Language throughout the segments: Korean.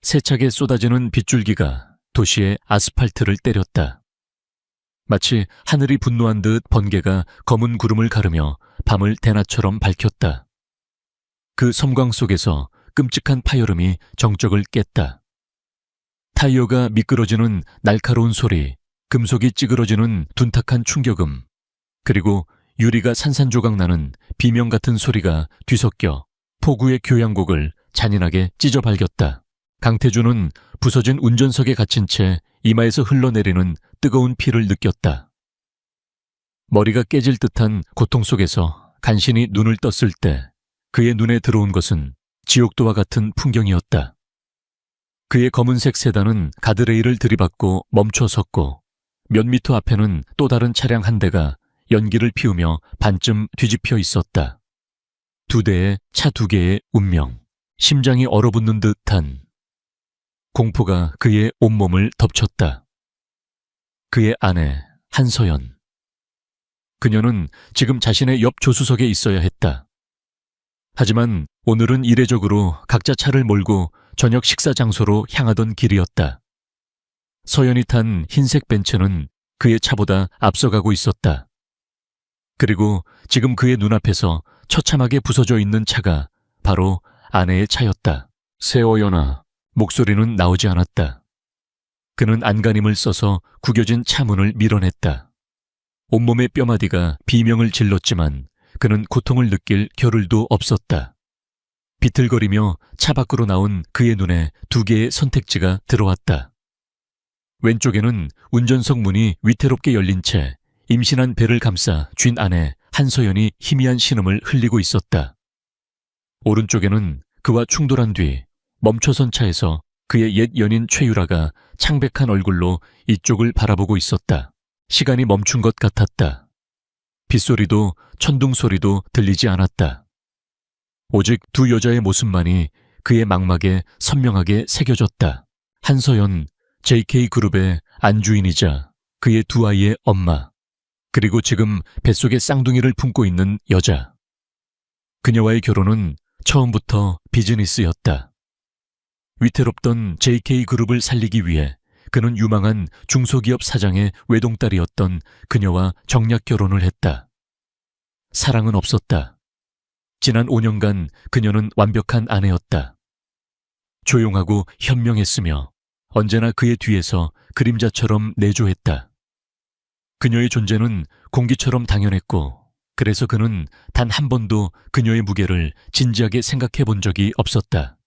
세차게 쏟아지는 빗줄기가 도시의 아스팔트를 때렸다. 마치 하늘이 분노한 듯 번개가 검은 구름을 가르며 밤을 대낮처럼 밝혔다. 그 섬광 속에서 끔찍한 파열음이 정적을 깼다. 타이어가 미끄러지는 날카로운 소리, 금속이 찌그러지는 둔탁한 충격음, 그리고 유리가 산산조각 나는 비명 같은 소리가 뒤섞여 폭우의 교향곡을 잔인하게 찢어발겼다. 강태준은 부서진 운전석에 갇힌 채 이마에서 흘러내리는 뜨거운 피를 느꼈다. 머리가 깨질 듯한 고통 속에서 간신히 눈을 떴을 때 그의 눈에 들어온 것은 지옥도와 같은 풍경이었다. 그의 검은색 세단은 가드레일을 들이받고 멈춰 섰고 몇 미터 앞에는 또 다른 차량 한 대가 연기를 피우며 반쯤 뒤집혀 있었다. 두 대의 차 두 개의 운명, 심장이 얼어붙는 듯한 공포가 그의 온몸을 덮쳤다. 그의 아내 한서연. 그녀는 지금 자신의 옆 조수석에 있어야 했다. 하지만 오늘은 이례적으로 각자 차를 몰고 저녁 식사 장소로 향하던 길이었다. 서연이 탄 흰색 벤츠는 그의 차보다 앞서가고 있었다. 그리고 지금 그의 눈앞에서 처참하게 부서져 있는 차가 바로 아내의 차였다. 세워연아. 목소리는 나오지 않았다. 그는 안간힘을 써서 구겨진 차 문을 밀어냈다. 온몸의 뼈마디가 비명을 질렀지만 그는 고통을 느낄 겨를도 없었다. 비틀거리며 차 밖으로 나온 그의 눈에 두 개의 선택지가 들어왔다. 왼쪽에는 운전석 문이 위태롭게 열린 채 임신한 배를 감싸 쥔 아내 한서연이 희미한 신음을 흘리고 있었다. 오른쪽에는 그와 충돌한 뒤 멈춰선 차에서 그의 옛 연인 최유라가 창백한 얼굴로 이쪽을 바라보고 있었다. 시간이 멈춘 것 같았다. 빗소리도 천둥 소리도 들리지 않았다. 오직 두 여자의 모습만이 그의 망막에 선명하게 새겨졌다. 한서연, JK그룹의 안주인이자 그의 두 아이의 엄마, 그리고 지금 뱃속에 쌍둥이를 품고 있는 여자. 그녀와의 결혼은 처음부터 비즈니스였다. 위태롭던 JK그룹을 살리기 위해 그는 유망한 중소기업 사장의 외동딸이었던 그녀와 정략 결혼을 했다. 사랑은 없었다. 지난 5년간 그녀는 완벽한 아내였다. 조용하고 현명했으며 언제나 그의 뒤에서 그림자처럼 내조했다. 그녀의 존재는 공기처럼 당연했고 그래서 그는 단 한 번도 그녀의 무게를 진지하게 생각해 본 적이 없었다.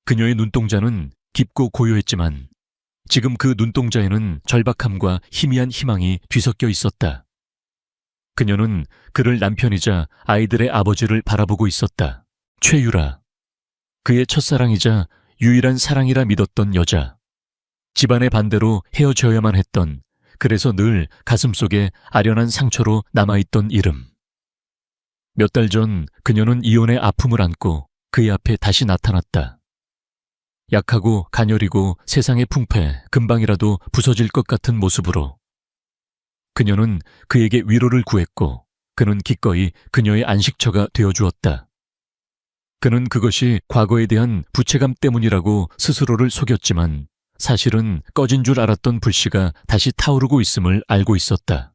그녀의 눈동자는 깊고 고요했지만 지금 그 눈동자에는 절박함과 희미한 희망이 뒤섞여 있었다. 그녀는 그를 남편이자 아이들의 아버지를 바라보고 있었다. 최유라. 그의 첫사랑이자 유일한 사랑이라 믿었던 여자. 집안의 반대로 헤어져야만 했던, 그래서 늘 가슴속에 아련한 상처로 남아있던 이름. 몇 달 전 그녀는 이혼의 아픔을 안고 그의 앞에 다시 나타났다. 약하고 가녀리고 세상의 풍패 금방이라도 부서질 것 같은 모습으로. 그녀는 그에게 위로를 구했고 그는 기꺼이 그녀의 안식처가 되어주었다. 그는 그것이 과거에 대한 부채감 때문이라고 스스로를 속였지만 사실은 꺼진 줄 알았던 불씨가 다시 타오르고 있음을 알고 있었다.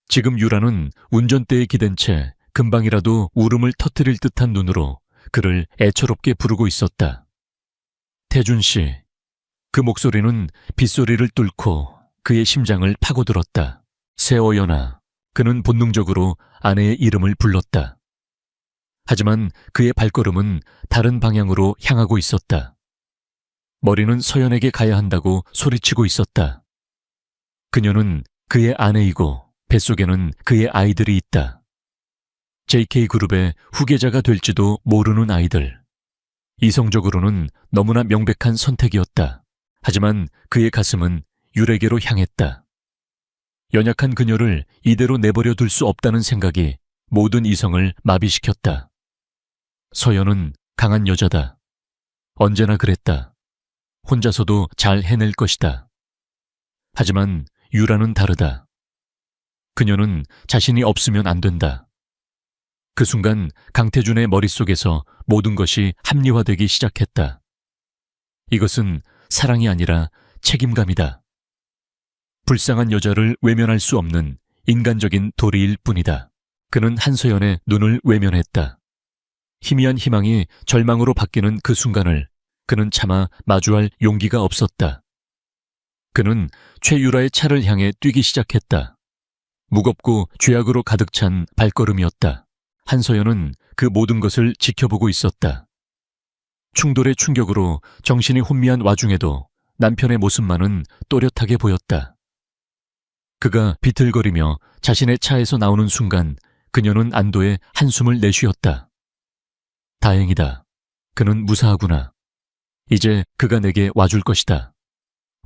지금 유라는 운전대에 기댄 채 금방이라도 울음을 터뜨릴 듯한 눈으로 그를 애처롭게 부르고 있었다. 태준 씨. 그 목소리는 빗소리를 뚫고 그의 심장을 파고들었다. 세어연아. 그는 본능적으로 아내의 이름을 불렀다. 하지만 그의 발걸음은 다른 방향으로 향하고 있었다. 머리는 서연에게 가야 한다고 소리치고 있었다. 그녀는 그의 아내이고 뱃속에는 그의 아이들이 있다. JK그룹의 후계자가 될지도 모르는 아이들. 이성적으로는 너무나 명백한 선택이었다. 하지만 그의 가슴은 유래계로 향했다. 연약한 그녀를 이대로 내버려 둘 수 없다는 생각이 모든 이성을 마비시켰다. 서연은 강한 여자다. 언제나 그랬다. 혼자서도 잘 해낼 것이다. 하지만 유라는 다르다. 그녀는 자신이 없으면 안 된다. 그 순간 강태준의 머릿속에서 모든 것이 합리화되기 시작했다. 이것은 사랑이 아니라 책임감이다. 불쌍한 여자를 외면할 수 없는 인간적인 도리일 뿐이다. 그는 한서연의 눈을 외면했다. 희미한 희망이 절망으로 바뀌는 그 순간을 그는 차마 마주할 용기가 없었다. 그는 최유라의 차를 향해 뛰기 시작했다. 무겁고 죄악으로 가득 찬 발걸음이었다. 한서연은 그 모든 것을 지켜보고 있었다. 충돌의 충격으로 정신이 혼미한 와중에도 남편의 모습만은 또렷하게 보였다. 그가 비틀거리며 자신의 차에서 나오는 순간 그녀는 안도의 한숨을 내쉬었다. 다행이다. 그는 무사하구나. 이제 그가 내게 와줄 것이다.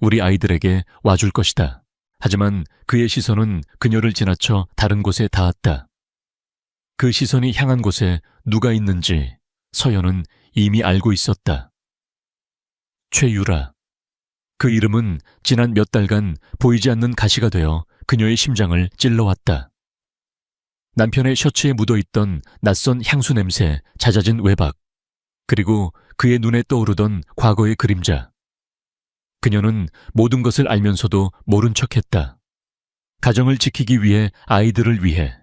우리 아이들에게 와줄 것이다. 하지만 그의 시선은 그녀를 지나쳐 다른 곳에 닿았다. 그 시선이 향한 곳에 누가 있는지 서연은 이미 알고 있었다. 최유라. 그 이름은 지난 몇 달간 보이지 않는 가시가 되어 그녀의 심장을 찔러왔다. 남편의 셔츠에 묻어있던 낯선 향수 냄새, 잦아진 외박, 그리고 그의 눈에 떠오르던 과거의 그림자. 그녀는 모든 것을 알면서도 모른 척했다. 가정을 지키기 위해, 아이들을 위해.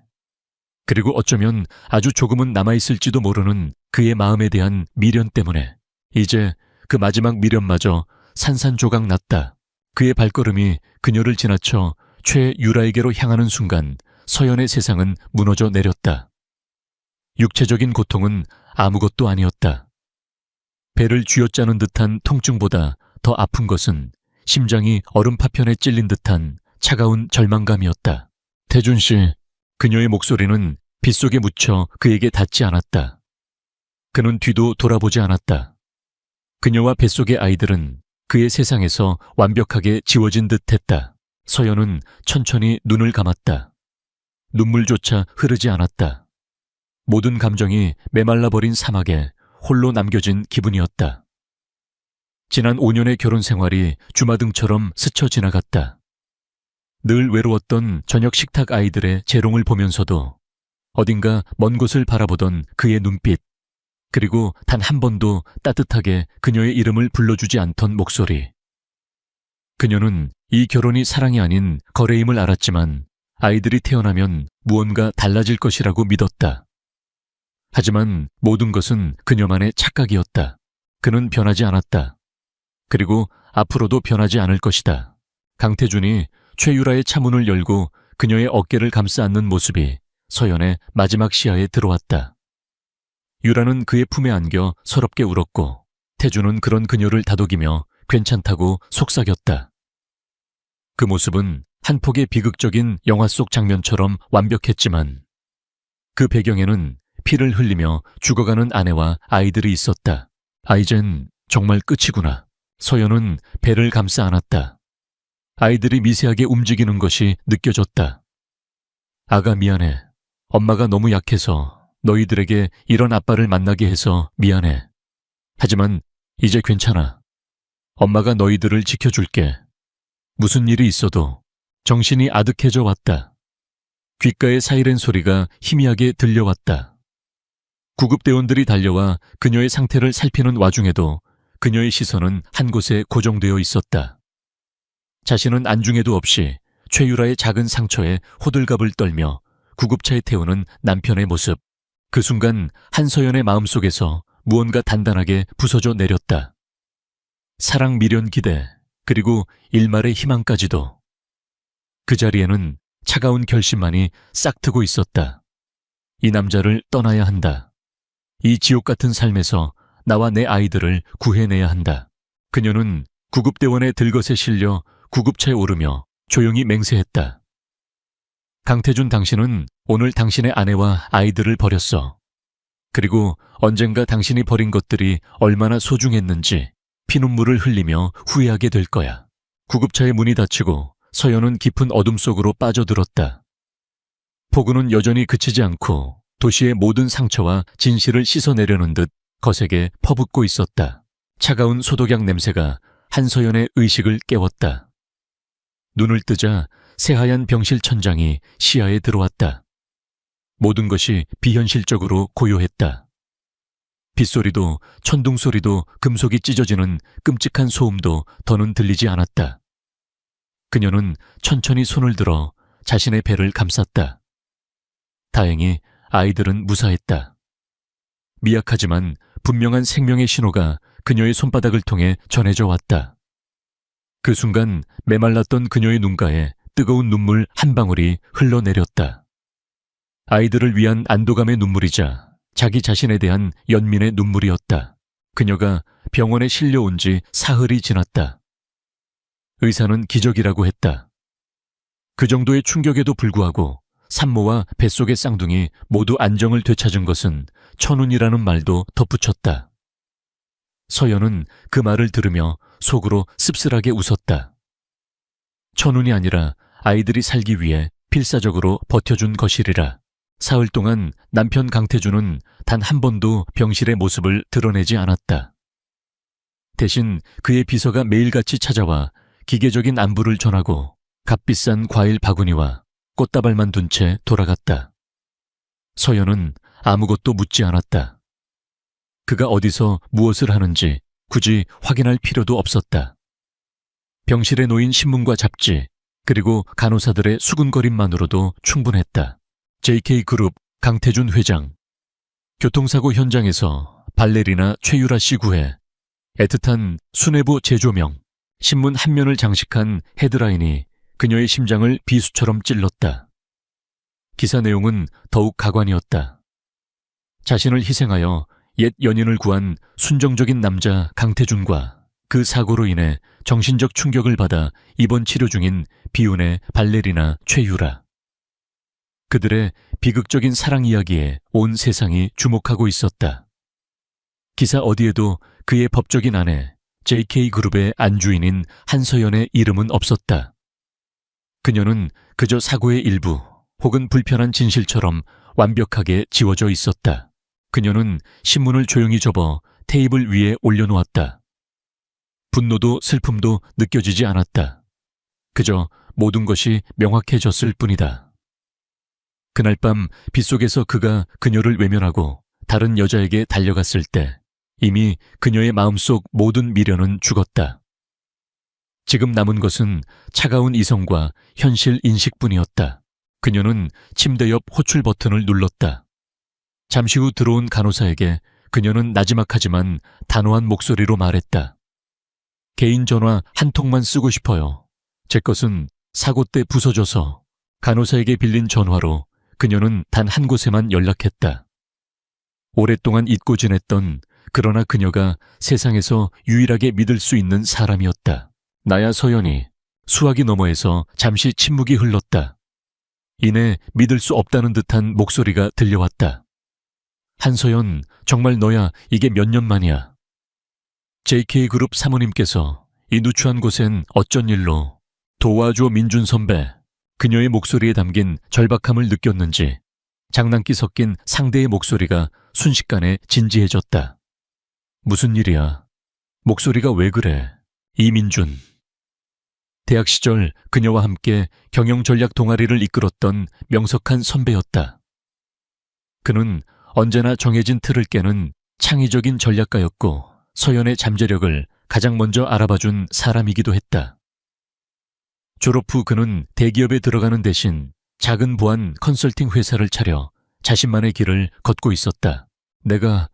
그리고 어쩌면 아주 조금은 남아있을지도 모르는 그의 마음에 대한 미련 때문에 이제 그 마지막 미련마저 산산조각 났다. 그의 발걸음이 그녀를 지나쳐 최유라에게로 향하는 순간 서연의 세상은 무너져 내렸다. 육체적인 고통은 아무것도 아니었다. 배를 쥐어짜는 듯한 통증보다 더 아픈 것은 심장이 얼음 파편에 찔린 듯한 차가운 절망감이었다. 태준 씨, 그녀의 목소리는 빗속에 묻혀 그에게 닿지 않았다. 그는 뒤도 돌아보지 않았다. 그녀와 뱃속의 아이들은 그의 세상에서 완벽하게 지워진 듯 했다. 서연은 천천히 눈을 감았다. 눈물조차 흐르지 않았다. 모든 감정이 메말라버린 사막에 홀로 남겨진 기분이었다. 지난 5년의 결혼 생활이 주마등처럼 스쳐 지나갔다. 늘 외로웠던 저녁 식탁 아이들의 재롱을 보면서도 어딘가 먼 곳을 바라보던 그의 눈빛, 그리고 단 한 번도 따뜻하게 그녀의 이름을 불러주지 않던 목소리. 그녀는 이 결혼이 사랑이 아닌 거래임을 알았지만 아이들이 태어나면 무언가 달라질 것이라고 믿었다. 하지만 모든 것은 그녀만의 착각이었다. 그는 변하지 않았다. 그리고 앞으로도 변하지 않을 것이다. 강태준이 최유라의 차문을 열고 그녀의 어깨를 감싸 안는 모습이 서연의 마지막 시야에 들어왔다. 유라는 그의 품에 안겨 서럽게 울었고 태준은 그런 그녀를 다독이며 괜찮다고 속삭였다. 그 모습은 한 폭의 비극적인 영화 속 장면처럼 완벽했지만 그 배경에는 피를 흘리며 죽어가는 아내와 아이들이 있었다. 이젠 정말 끝이구나. 서연은 배를 감싸 안았다. 아이들이 미세하게 움직이는 것이 느껴졌다. 아가 미안해. 엄마가 너무 약해서 너희들에게 이런 아빠를 만나게 해서 미안해. 하지만 이제 괜찮아. 엄마가 너희들을 지켜줄게. 무슨 일이 있어도 정신이 아득해져 왔다. 귓가의 사이렌 소리가 희미하게 들려왔다. 구급대원들이 달려와 그녀의 상태를 살피는 와중에도 그녀의 시선은 한 곳에 고정되어 있었다. 자신은 안중에도 없이 최유라의 작은 상처에 호들갑을 떨며 구급차에 태우는 남편의 모습. 그 순간 한서연의 마음속에서 무언가 단단하게 부서져 내렸다. 사랑, 미련, 기대, 그리고 일말의 희망까지도. 그 자리에는 차가운 결심만이 싹트고 있었다. 이 남자를 떠나야 한다. 이 지옥 같은 삶에서 나와 내 아이들을 구해내야 한다. 그녀는 구급대원의 들것에 실려 구급차에 오르며 조용히 맹세했다. 강태준, 당신은 오늘 당신의 아내와 아이들을 버렸어. 그리고 언젠가 당신이 버린 것들이 얼마나 소중했는지 피눈물을 흘리며 후회하게 될 거야. 구급차의 문이 닫히고 서연은 깊은 어둠 속으로 빠져들었다. 폭우는 여전히 그치지 않고 도시의 모든 상처와 진실을 씻어내려는 듯 거세게 퍼붓고 있었다. 차가운 소독약 냄새가 한서연의 의식을 깨웠다. 눈을 뜨자 새하얀 병실 천장이 시야에 들어왔다. 모든 것이 비현실적으로 고요했다. 빗소리도 천둥소리도 금속이 찢어지는 끔찍한 소음도 더는 들리지 않았다. 그녀는 천천히 손을 들어 자신의 배를 감쌌다. 다행히 아이들은 무사했다. 미약하지만 분명한 생명의 신호가 그녀의 손바닥을 통해 전해져 왔다. 그 순간 메말랐던 그녀의 눈가에 뜨거운 눈물 한 방울이 흘러내렸다. 아이들을 위한 안도감의 눈물이자 자기 자신에 대한 연민의 눈물이었다. 그녀가 병원에 실려온 지 사흘이 지났다. 의사는 기적이라고 했다. 그 정도의 충격에도 불구하고 산모와 뱃속의 쌍둥이 모두 안정을 되찾은 것은 천운이라는 말도 덧붙였다. 서연은 그 말을 들으며 속으로 씁쓸하게 웃었다. 천운이 아니라 아이들이 살기 위해 필사적으로 버텨준 것이리라. 사흘 동안 남편 강태준은 단 한 번도 병실의 모습을 드러내지 않았다. 대신 그의 비서가 매일같이 찾아와 기계적인 안부를 전하고 값비싼 과일 바구니와 꽃다발만 둔 채 돌아갔다. 서연은 아무것도 묻지 않았다. 그가 어디서 무엇을 하는지 굳이 확인할 필요도 없었다. 병실에 놓인 신문과 잡지, 그리고 간호사들의 수군거림만으로도 충분했다. JK그룹 강태준 회장. 교통사고 현장에서 발레리나 최유라 씨 구해. 애틋한 수뇌부 재조명. 신문 한 면을 장식한 헤드라인이 그녀의 심장을 비수처럼 찔렀다. 기사 내용은 더욱 가관이었다. 자신을 희생하여 옛 연인을 구한 순정적인 남자 강태준과 그 사고로 인해 정신적 충격을 받아 입원 치료 중인 비운의 발레리나 최유라. 그들의 비극적인 사랑 이야기에 온 세상이 주목하고 있었다. 기사 어디에도 그의 법적인 아내 JK그룹의 안주인인 한서연의 이름은 없었다. 그녀는 그저 사고의 일부 혹은 불편한 진실처럼 완벽하게 지워져 있었다. 그녀는 신문을 조용히 접어 테이블 위에 올려놓았다. 분노도 슬픔도 느껴지지 않았다. 그저 모든 것이 명확해졌을 뿐이다. 그날 밤 빗속에서 그가 그녀를 외면하고 다른 여자에게 달려갔을 때 이미 그녀의 마음속 모든 미련은 죽었다. 지금 남은 것은 차가운 이성과 현실 인식뿐이었다. 그녀는 침대 옆 호출 버튼을 눌렀다. 잠시 후 들어온 간호사에게 그녀는 나지막하지만 단호한 목소리로 말했다. 개인 전화 한 통만 쓰고 싶어요. 제 것은 사고 때 부서져서. 간호사에게 빌린 전화로 그녀는 단 한 곳에만 연락했다. 오랫동안 잊고 지냈던, 그러나 그녀가 세상에서 유일하게 믿을 수 있는 사람이었다. 나야 서연이. 수화기 너머에서 잠시 침묵이 흘렀다. 이내 믿을 수 없다는 듯한 목소리가 들려왔다. 한서연, 정말 너야. 이게 몇 년 만이야. JK그룹 사모님께서 이 누추한 곳엔 어쩐 일로. 도와줘 민준 선배. 그녀의 목소리에 담긴 절박함을 느꼈는지 장난기 섞인 상대의 목소리가 순식간에 진지해졌다. 무슨 일이야? 목소리가 왜 그래? 이민준. 대학 시절 그녀와 함께 경영전략 동아리를 이끌었던 명석한 선배였다. 그는 언제나 정해진 틀을 깨는 창의적인 전략가였고 서연의 잠재력을 가장 먼저 알아봐준 사람이기도 했다. 졸업 후 그는 대기업에 들어가는 대신 작은 보안 컨설팅 회사를 차려 자신만의 길을 걷고 있었다. 내가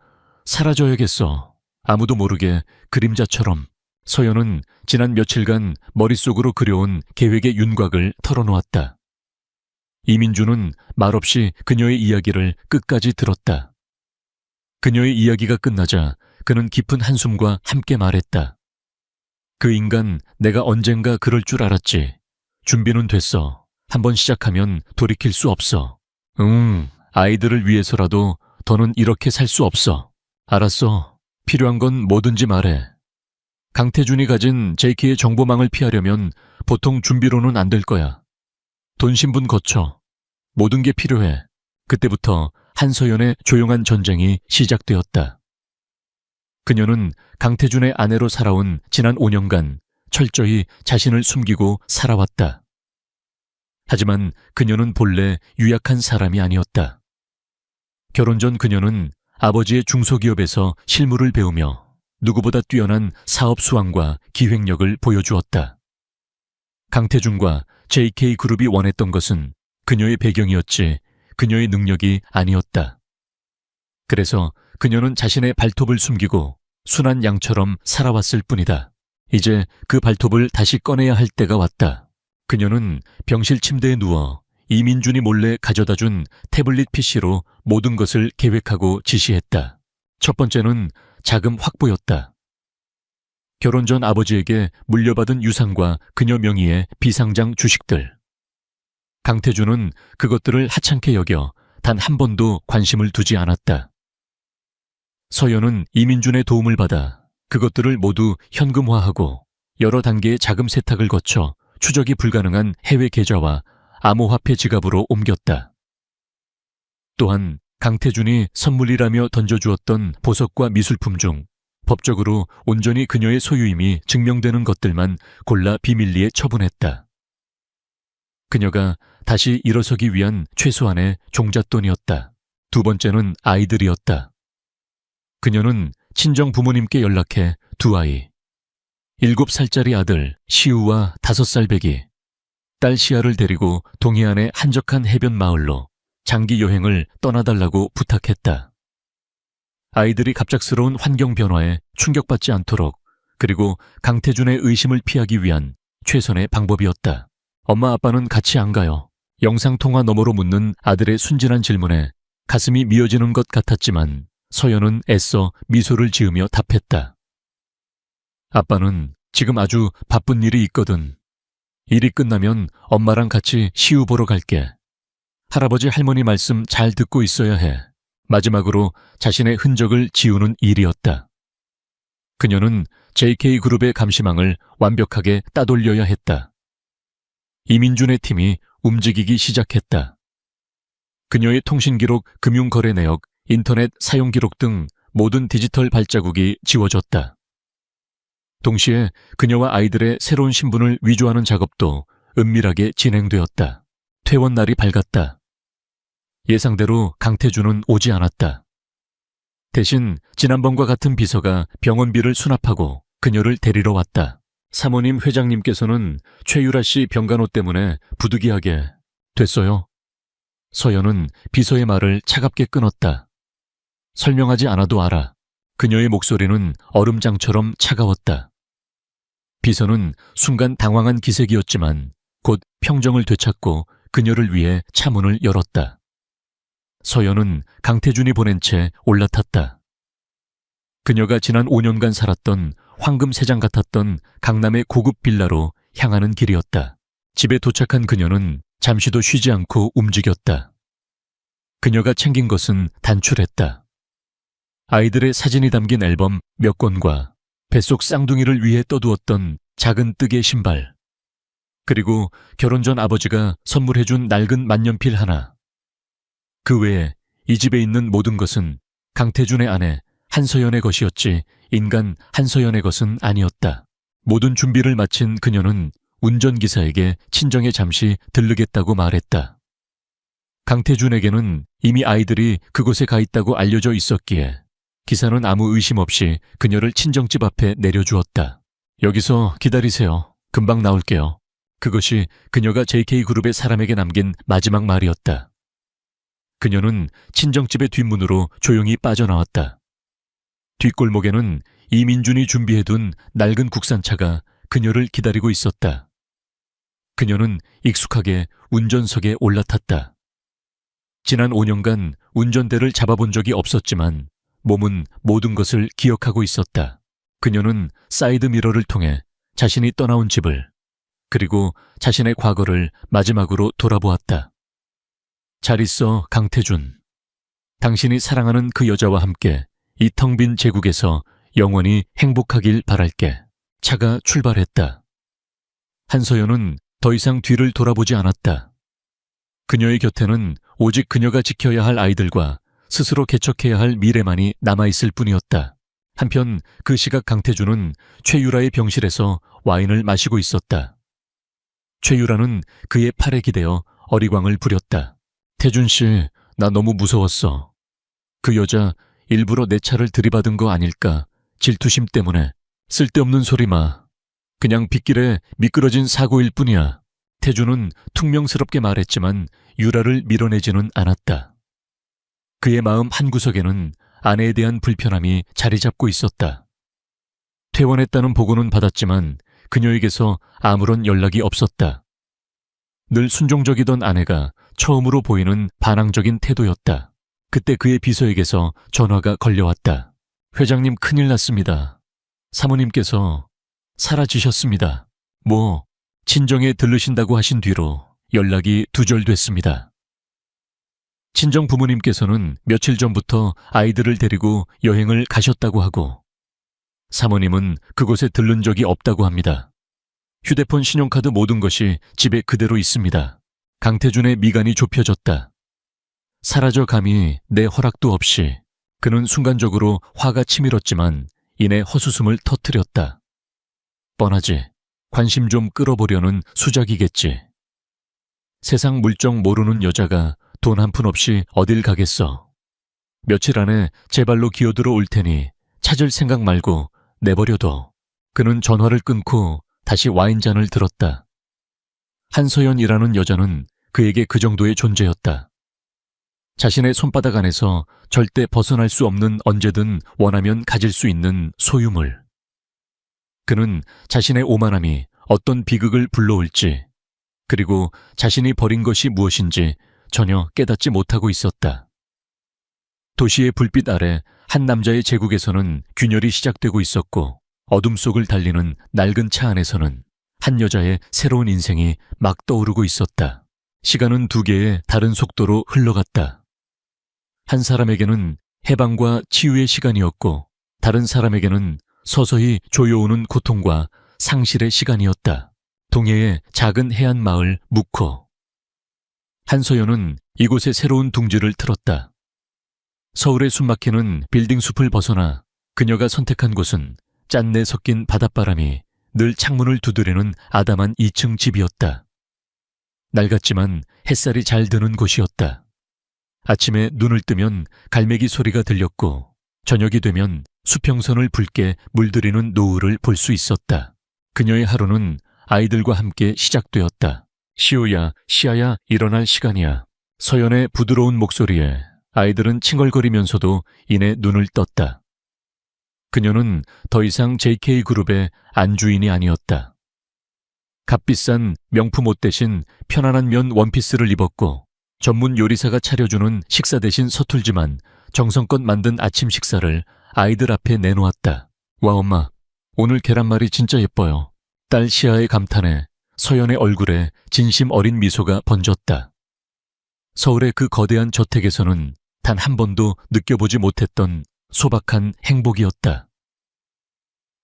사라져야겠어. 아무도 모르게 그림자처럼. 서연은 지난 며칠간 머릿속으로 그려온 계획의 윤곽을 털어놓았다. 이민주는 말없이 그녀의 이야기를 끝까지 들었다. 그녀의 이야기가 끝나자 그는 깊은 한숨과 함께 말했다. 그 인간 내가 언젠가 그럴 줄 알았지. 준비는 됐어. 한번 시작하면 돌이킬 수 없어. 아이들을 위해서라도 더는 이렇게 살 수 없어. 알았어. 필요한 건 뭐든지 말해. 강태준이 가진 JK의 정보망을 피하려면 보통 준비로는 안 될 거야. 돈 신분 거쳐. 모든 게 필요해. 그때부터 한서연의 조용한 전쟁이 시작되었다. 그녀는 강태준의 아내로 살아온 지난 5년간 철저히 자신을 숨기고 살아왔다. 하지만 그녀는 본래 유약한 사람이 아니었다. 결혼 전 그녀는 아버지의 중소기업에서 실무를 배우며 누구보다 뛰어난 사업 수완과 기획력을 보여주었다. 강태준과 JK그룹이 원했던 것은 그녀의 배경이었지 그녀의 능력이 아니었다. 그래서 그녀는 자신의 발톱을 숨기고 순한 양처럼 살아왔을 뿐이다. 이제 그 발톱을 다시 꺼내야 할 때가 왔다. 그녀는 병실 침대에 누워 이민준이 몰래 가져다준 태블릿 PC로 모든 것을 계획하고 지시했다. 첫 번째는 자금 확보였다. 결혼 전 아버지에게 물려받은 유산과 그녀 명의의 비상장 주식들. 강태준은 그것들을 하찮게 여겨 단 한 번도 관심을 두지 않았다. 서연은 이민준의 도움을 받아 그것들을 모두 현금화하고 여러 단계의 자금 세탁을 거쳐 추적이 불가능한 해외 계좌와 암호화폐 지갑으로 옮겼다. 또한 강태준이 선물이라며 던져주었던 보석과 미술품 중 법적으로 온전히 그녀의 소유임이 증명되는 것들만 골라 비밀리에 처분했다. 그녀가 다시 일어서기 위한 최소한의 종잣돈이었다. 두 번째는 아이들이었다. 그녀는 친정 부모님께 연락해 두 아이, 7살짜리 아들 시우와 5살 배기, 딸 시아를 데리고 동해안의 한적한 해변 마을로 장기 여행을 떠나달라고 부탁했다. 아이들이 갑작스러운 환경 변화에 충격받지 않도록 그리고 강태준의 의심을 피하기 위한 최선의 방법이었다. 엄마 아빠는 같이 안 가요. 영상통화 너머로 묻는 아들의 순진한 질문에 가슴이 미어지는 것 같았지만 서연은 애써 미소를 지으며 답했다. 아빠는 지금 아주 바쁜 일이 있거든. 일이 끝나면 엄마랑 같이 시우 보러 갈게. 할아버지 할머니 말씀 잘 듣고 있어야 해. 마지막으로 자신의 흔적을 지우는 일이었다. 그녀는 JK그룹의 감시망을 완벽하게 따돌려야 했다. 이민준의 팀이 움직이기 시작했다. 그녀의 통신기록, 금융거래 내역, 인터넷 사용기록 등 모든 디지털 발자국이 지워졌다. 동시에 그녀와 아이들의 새로운 신분을 위조하는 작업도 은밀하게 진행되었다. 퇴원 날이 밝았다. 예상대로 강태준은 오지 않았다. 대신 지난번과 같은 비서가 병원비를 수납하고 그녀를 데리러 왔다. 사모님 회장님께서는 최유라 씨 병간호 때문에 부득이하게 됐어요. 서연은 비서의 말을 차갑게 끊었다. 설명하지 않아도 알아. 그녀의 목소리는 얼음장처럼 차가웠다. 비서는 순간 당황한 기색이었지만 곧 평정을 되찾고 그녀를 위해 차문을 열었다. 서연은 강태준이 보낸 채 올라탔다. 그녀가 지난 5년간 살았던 황금 세장 같았던 강남의 고급 빌라로 향하는 길이었다. 집에 도착한 그녀는 잠시도 쉬지 않고 움직였다. 그녀가 챙긴 것은 단출했다. 아이들의 사진이 담긴 앨범 몇 권과 뱃속 쌍둥이를 위해 떠두었던 작은 뜨개 신발, 그리고 결혼 전 아버지가 선물해준 낡은 만년필 하나. 그 외에 이 집에 있는 모든 것은 강태준의 아내 한서연의 것이었지 인간 한서연의 것은 아니었다. 모든 준비를 마친 그녀는 운전기사에게 친정에 잠시 들르겠다고 말했다. 강태준에게는 이미 아이들이 그곳에 가 있다고 알려져 있었기에 기사는 아무 의심 없이 그녀를 친정집 앞에 내려주었다. 여기서 기다리세요. 금방 나올게요. 그것이 그녀가 JK그룹의 사람에게 남긴 마지막 말이었다. 그녀는 친정집의 뒷문으로 조용히 빠져나왔다. 뒷골목에는 이민준이 준비해둔 낡은 국산차가 그녀를 기다리고 있었다. 그녀는 익숙하게 운전석에 올라탔다. 지난 5년간 운전대를 잡아본 적이 없었지만 몸은 모든 것을 기억하고 있었다. 그녀는 사이드미러를 통해 자신이 떠나온 집을, 그리고 자신의 과거를 마지막으로 돌아보았다. 잘 있어, 강태준. 당신이 사랑하는 그 여자와 함께 이 텅 빈 제국에서 영원히 행복하길 바랄게. 차가 출발했다. 한서연은 더 이상 뒤를 돌아보지 않았다. 그녀의 곁에는 오직 그녀가 지켜야 할 아이들과 스스로 개척해야 할 미래만이 남아있을 뿐이었다. 한편 그 시각 강태준은 최유라의 병실에서 와인을 마시고 있었다. 최유라는 그의 팔에 기대어 어리광을 부렸다. 태준 씨, 나 너무 무서웠어. 그 여자 일부러 내 차를 들이받은 거 아닐까 질투심 때문에 쓸데없는 소리 마. 그냥 빗길에 미끄러진 사고일 뿐이야. 태주는 퉁명스럽게 말했지만 유라를 밀어내지는 않았다. 그의 마음 한구석에는 아내에 대한 불편함이 자리 잡고 있었다. 퇴원했다는 보고는 받았지만 그녀에게서 아무런 연락이 없었다. 늘 순종적이던 아내가 처음으로 보이는 반항적인 태도였다. 그때 그의 비서에게서 전화가 걸려왔다. 회장님 큰일 났습니다. 사모님께서 사라지셨습니다. 친정에 들르신다고 하신 뒤로 연락이 두절됐습니다. 친정 부모님께서는 며칠 전부터 아이들을 데리고 여행을 가셨다고 하고 사모님은 그곳에 들른 적이 없다고 합니다. 휴대폰, 신용카드 모든 것이 집에 그대로 있습니다. 강태준의 미간이 좁혀졌다. 사라져 감히 내 허락도 없이 그는 순간적으로 화가 치밀었지만 이내 헛웃음을 터뜨렸다. 뻔하지. 관심 좀 끌어보려는 수작이겠지. 세상 물정 모르는 여자가 돈 한 푼 없이 어딜 가겠어. 며칠 안에 제 발로 기어들어 올 테니 찾을 생각 말고 내버려둬. 그는 전화를 끊고 다시 와인잔을 들었다. 한서연이라는 여자는 그에게 그 정도의 존재였다. 자신의 손바닥 안에서 절대 벗어날 수 없는 언제든 원하면 가질 수 있는 소유물. 그는 자신의 오만함이 어떤 비극을 불러올지, 그리고 자신이 버린 것이 무엇인지 전혀 깨닫지 못하고 있었다. 도시의 불빛 아래 한 남자의 제국에서는 균열이 시작되고 있었고 어둠 속을 달리는 낡은 차 안에서는 한 여자의 새로운 인생이 막 떠오르고 있었다. 시간은 두 개의 다른 속도로 흘러갔다. 한 사람에게는 해방과 치유의 시간이었고 다른 사람에게는 서서히 조여오는 고통과 상실의 시간이었다. 동해의 작은 해안 마을 묵호. 한서연은 이곳에 새로운 둥지를 틀었다. 서울의 숨막히는 빌딩 숲을 벗어나 그녀가 선택한 곳은 짠내 섞인 바닷바람이 늘 창문을 두드리는 아담한 2층 집이었다. 낡았지만 햇살이 잘 드는 곳이었다. 아침에 눈을 뜨면 갈매기 소리가 들렸고 저녁이 되면 수평선을 붉게 물들이는 노을을 볼 수 있었다. 그녀의 하루는 아이들과 함께 시작되었다. 시우야, 시아야, 일어날 시간이야. 서연의 부드러운 목소리에 아이들은 칭얼거리면서도 이내 눈을 떴다. 그녀는 더 이상 JK그룹의 안주인이 아니었다. 값비싼 명품 옷 대신 편안한 면 원피스를 입었고 전문 요리사가 차려주는 식사 대신 서툴지만 정성껏 만든 아침 식사를 아이들 앞에 내놓았다. 와 엄마, 오늘 계란말이 진짜 예뻐요. 딸 시아의 감탄에 서연의 얼굴에 진심 어린 미소가 번졌다. 서울의 그 거대한 저택에서는 단 한 번도 느껴보지 못했던 소박한 행복이었다.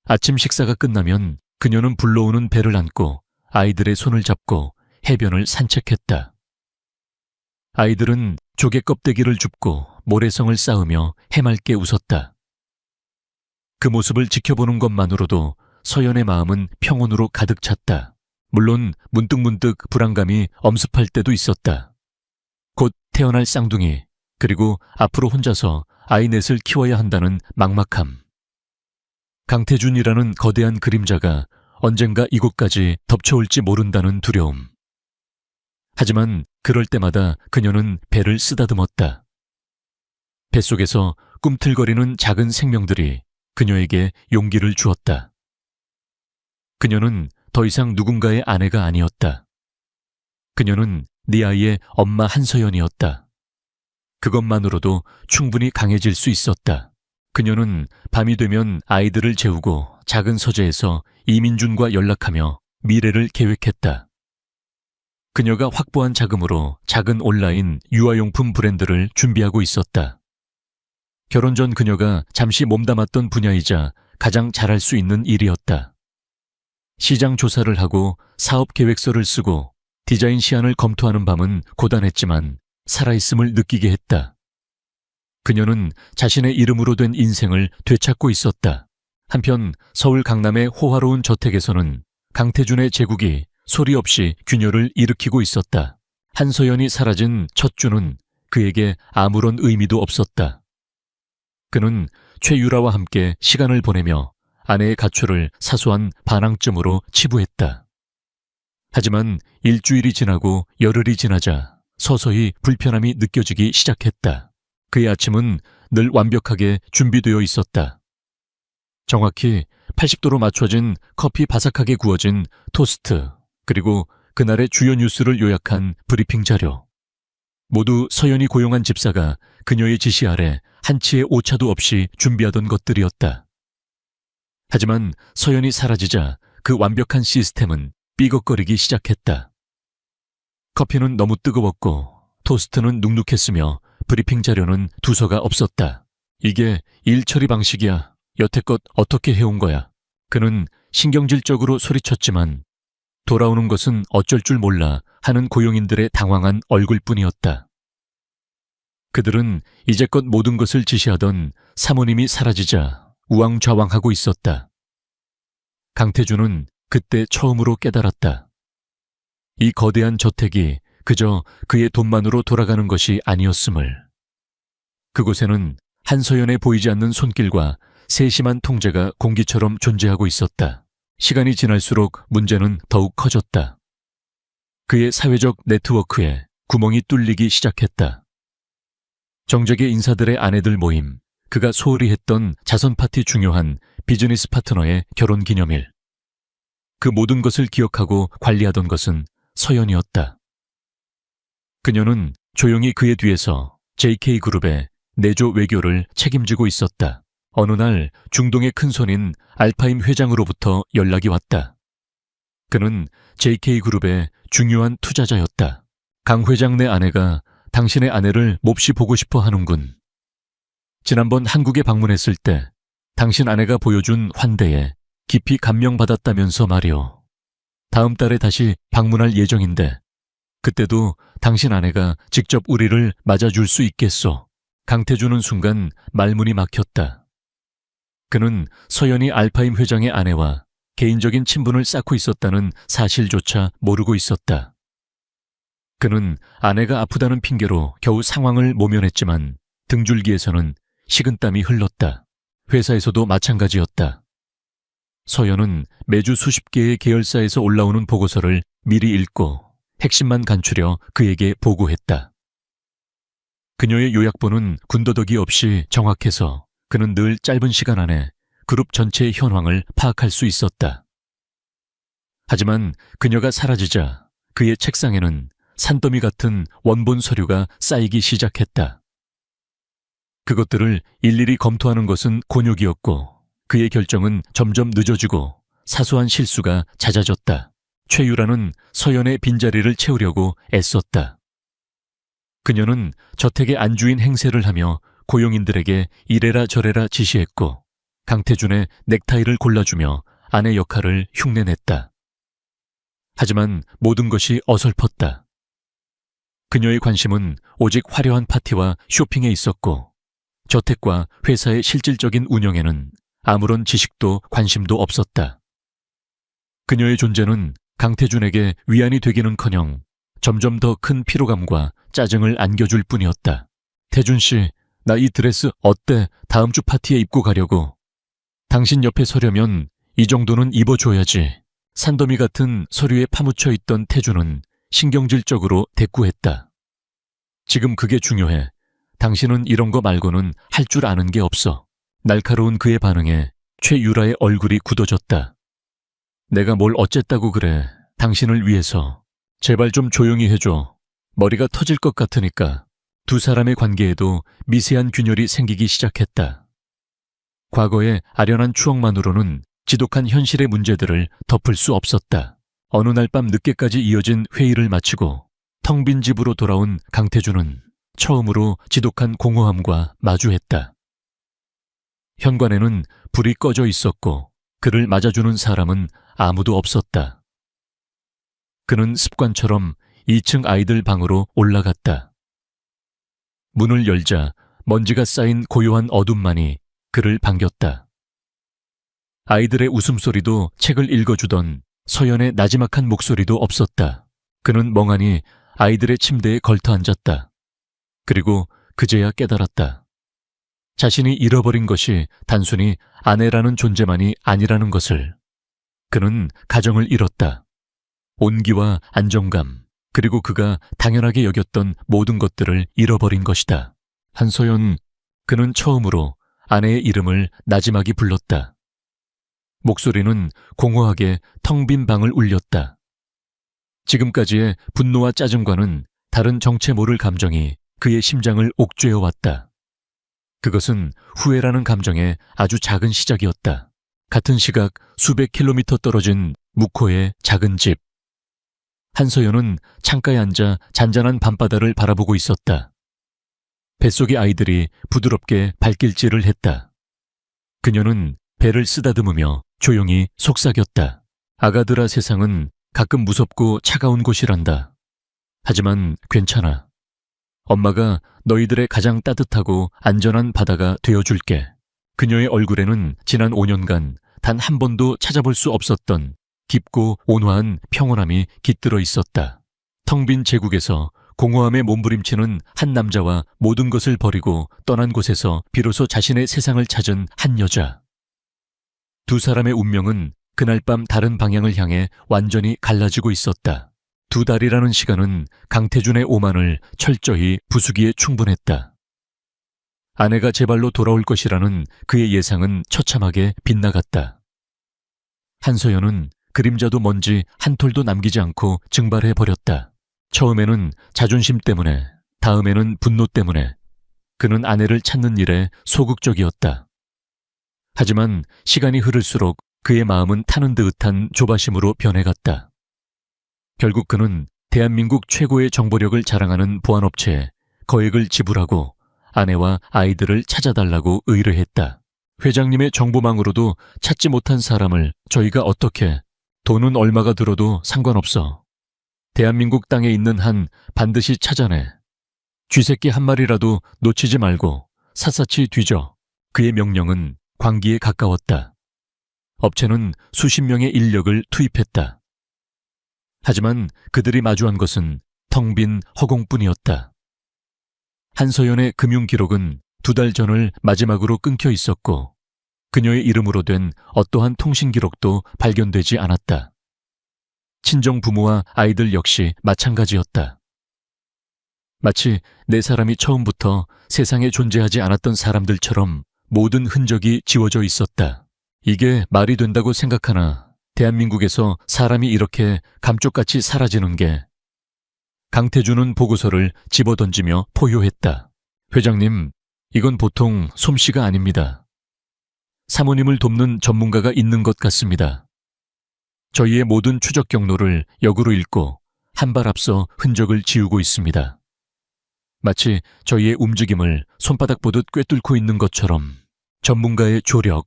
아침 식사가 끝나면 그녀는 불러오는 배를 안고 아이들의 손을 잡고 해변을 산책했다. 아이들은 조개 껍데기를 줍고 모래성을 쌓으며 해맑게 웃었다. 그 모습을 지켜보는 것만으로도 서연의 마음은 평온으로 가득 찼다. 물론 문득문득 불안감이 엄습할 때도 있었다. 곧 태어날 쌍둥이, 그리고 앞으로 혼자서 아이 넷을 키워야 한다는 막막함. 강태준이라는 거대한 그림자가 언젠가 이곳까지 덮쳐올지 모른다는 두려움. 하지만 그럴 때마다 그녀는 배를 쓰다듬었다. 뱃속에서 꿈틀거리는 작은 생명들이 그녀에게 용기를 주었다. 그녀는 더 이상 누군가의 아내가 아니었다. 그녀는 네 아이의 엄마 한서연이었다. 그것만으로도 충분히 강해질 수 있었다. 그녀는 밤이 되면 아이들을 재우고 작은 서재에서 이민준과 연락하며 미래를 계획했다. 그녀가 확보한 자금으로 작은 온라인 유아용품 브랜드를 준비하고 있었다. 결혼 전 그녀가 잠시 몸담았던 분야이자 가장 잘할 수 있는 일이었다. 시장 조사를 하고 사업 계획서를 쓰고 디자인 시안을 검토하는 밤은 고단했지만 살아있음을 느끼게 했다. 그녀는 자신의 이름으로 된 인생을 되찾고 있었다. 한편 서울 강남의 호화로운 저택에서는 강태준의 제국이 소리 없이 균열을 일으키고 있었다. 한서연이 사라진 첫 주는 그에게 아무런 의미도 없었다. 그는 최유라와 함께 시간을 보내며 아내의 가출을 사소한 반항점으로 치부했다. 하지만 일주일이 지나고 열흘이 지나자 서서히 불편함이 느껴지기 시작했다. 그의 아침은 늘 완벽하게 준비되어 있었다. 정확히 80도로 맞춰진 커피 바삭하게 구워진 토스트, 그리고 그날의 주요 뉴스를 요약한 브리핑 자료. 모두 서연이 고용한 집사가 그녀의 지시 아래 한치의 오차도 없이 준비하던 것들이었다. 하지만 서연이 사라지자 그 완벽한 시스템은 삐걱거리기 시작했다. 커피는 너무 뜨거웠고 토스트는 눅눅했으며 브리핑 자료는 두서가 없었다. 이게 일 처리 방식이야. 여태껏 어떻게 해온 거야. 그는 신경질적으로 소리쳤지만 돌아오는 것은 어쩔 줄 몰라 하는 고용인들의 당황한 얼굴뿐이었다. 그들은 이제껏 모든 것을 지시하던 사모님이 사라지자 우왕좌왕하고 있었다. 강태준은 그때 처음으로 깨달았다. 이 거대한 저택이 그저 그의 돈만으로 돌아가는 것이 아니었음을. 그곳에는 한서연의 보이지 않는 손길과 세심한 통제가 공기처럼 존재하고 있었다. 시간이 지날수록 문제는 더욱 커졌다. 그의 사회적 네트워크에 구멍이 뚫리기 시작했다. 정재계 인사들의 아내들 모임, 그가 소홀히 했던 자선 파티 중요한 비즈니스 파트너의 결혼 기념일. 그 모든 것을 기억하고 관리하던 것은 서연이었다. 그녀는 조용히 그의 뒤에서 JK그룹의 내조 외교를 책임지고 있었다. 어느 날 중동의 큰손인 알파임 회장으로부터 연락이 왔다. 그는 JK그룹의 중요한 투자자였다. 강 회장 내 아내가 당신의 아내를 몹시 보고 싶어 하는군. 지난번 한국에 방문했을 때 당신 아내가 보여준 환대에 깊이 감명받았다면서 말이오. 다음 달에 다시 방문할 예정인데 그때도 당신 아내가 직접 우리를 맞아줄 수 있겠소. 강태준은 순간 말문이 막혔다. 그는 서연이 알파임 회장의 아내와 개인적인 친분을 쌓고 있었다는 사실조차 모르고 있었다. 그는 아내가 아프다는 핑계로 겨우 상황을 모면했지만 등줄기에서는 식은땀이 흘렀다. 회사에서도 마찬가지였다. 서연은 매주 수십 개의 계열사에서 올라오는 보고서를 미리 읽고 핵심만 간추려 그에게 보고했다. 그녀의 요약본은 군더더기 없이 정확해서 그는 늘 짧은 시간 안에 그룹 전체의 현황을 파악할 수 있었다. 하지만 그녀가 사라지자 그의 책상에는 산더미 같은 원본 서류가 쌓이기 시작했다. 그것들을 일일이 검토하는 것은 곤욕이었고 그의 결정은 점점 늦어지고 사소한 실수가 잦아졌다. 최유라는 서연의 빈자리를 채우려고 애썼다. 그녀는 저택의 안주인 행세를 하며 고용인들에게 이래라 저래라 지시했고 강태준의 넥타이를 골라주며 아내 역할을 흉내냈다. 하지만 모든 것이 어설펐다. 그녀의 관심은 오직 화려한 파티와 쇼핑에 있었고 저택과 회사의 실질적인 운영에는 아무런 지식도 관심도 없었다. 그녀의 존재는 강태준에게 위안이 되기는커녕 점점 더 큰 피로감과 짜증을 안겨줄 뿐이었다. 태준 씨, 나 이 드레스 어때? 다음 주 파티에 입고 가려고. 당신 옆에 서려면 이 정도는 입어줘야지. 산더미 같은 서류에 파묻혀 있던 태준은 신경질적으로 대꾸했다. 지금 그게 중요해. 당신은 이런 거 말고는 할 줄 아는 게 없어. 날카로운 그의 반응에 최유라의 얼굴이 굳어졌다. 내가 뭘 어쨌다고 그래. 당신을 위해서. 제발 좀 조용히 해줘. 머리가 터질 것 같으니까. 두 사람의 관계에도 미세한 균열이 생기기 시작했다. 과거의 아련한 추억만으로는 지독한 현실의 문제들을 덮을 수 없었다. 어느 날 밤 늦게까지 이어진 회의를 마치고 텅 빈 집으로 돌아온 강태준은 처음으로 지독한 공허함과 마주했다. 현관에는 불이 꺼져 있었고 그를 맞아주는 사람은 아무도 없었다. 그는 습관처럼 2층 아이들 방으로 올라갔다. 문을 열자 먼지가 쌓인 고요한 어둠만이 그를 반겼다. 아이들의 웃음소리도 책을 읽어주던 서연의 나지막한 목소리도 없었다. 그는 멍하니 아이들의 침대에 걸터 앉았다. 그리고 그제야 깨달았다. 자신이 잃어버린 것이 단순히 아내라는 존재만이 아니라는 것을. 그는 가정을 잃었다. 온기와 안정감, 그리고 그가 당연하게 여겼던 모든 것들을 잃어버린 것이다. 한서연, 그는 처음으로 아내의 이름을 나지막이 불렀다. 목소리는 공허하게 텅 빈 방을 울렸다. 지금까지의 분노와 짜증과는 다른 정체 모를 감정이 그의 심장을 옥죄어 왔다. 그것은 후회라는 감정의 아주 작은 시작이었다. 같은 시각 수백 킬로미터 떨어진 묵호의 작은 집. 한서연은 창가에 앉아 잔잔한 밤바다를 바라보고 있었다. 뱃속의 아이들이 부드럽게 발길질을 했다. 그녀는 배를 쓰다듬으며 조용히 속삭였다. 아가들아, 세상은 가끔 무섭고 차가운 곳이란다. 하지만 괜찮아. 엄마가 너희들의 가장 따뜻하고 안전한 바다가 되어줄게. 그녀의 얼굴에는 지난 5년간 단 한 번도 찾아볼 수 없었던 깊고 온화한 평온함이 깃들어 있었다. 텅 빈 제국에서 공허함에 몸부림치는 한 남자와 모든 것을 버리고 떠난 곳에서 비로소 자신의 세상을 찾은 한 여자. 두 사람의 운명은 그날 밤 다른 방향을 향해 완전히 갈라지고 있었다. 2달이라는 시간은 강태준의 오만을 철저히 부수기에 충분했다. 아내가 제 발로 돌아올 것이라는 그의 예상은 처참하게 빗나갔다. 한서연은 그림자도 먼지 한 톨도 남기지 않고 증발해버렸다. 처음에는 자존심 때문에, 다음에는 분노 때문에 그는 아내를 찾는 일에 소극적이었다. 하지만 시간이 흐를수록 그의 마음은 타는 듯한 조바심으로 변해갔다. 결국 그는 대한민국 최고의 정보력을 자랑하는 보안업체에 거액을 지불하고 아내와 아이들을 찾아달라고 의뢰했다. 회장님의 정보망으로도 찾지 못한 사람을 저희가 어떻게, 돈은 얼마가 들어도 상관없어. 대한민국 땅에 있는 한 반드시 찾아내. 쥐새끼 한 마리라도 놓치지 말고 샅샅이 뒤져. 그의 명령은 광기에 가까웠다. 업체는 수십 명의 인력을 투입했다. 하지만 그들이 마주한 것은 텅 빈 허공뿐이었다. 한서연의 금융 기록은 2달 전을 마지막으로 끊겨 있었고 그녀의 이름으로 된 어떠한 통신 기록도 발견되지 않았다. 친정 부모와 아이들 역시 마찬가지였다. 마치 네 사람이 처음부터 세상에 존재하지 않았던 사람들처럼 모든 흔적이 지워져 있었다. 이게 말이 된다고 생각하나 대한민국에서 사람이 이렇게 감쪽같이 사라지는 게. 강태준은 보고서를 집어던지며 포효했다. 회장님, 이건 보통 솜씨가 아닙니다. 사모님을 돕는 전문가가 있는 것 같습니다. 저희의 모든 추적 경로를 역으로 읽고 한 발 앞서 흔적을 지우고 있습니다. 마치 저희의 움직임을 손바닥 보듯 꿰뚫고 있는 것처럼. 전문가의 조력.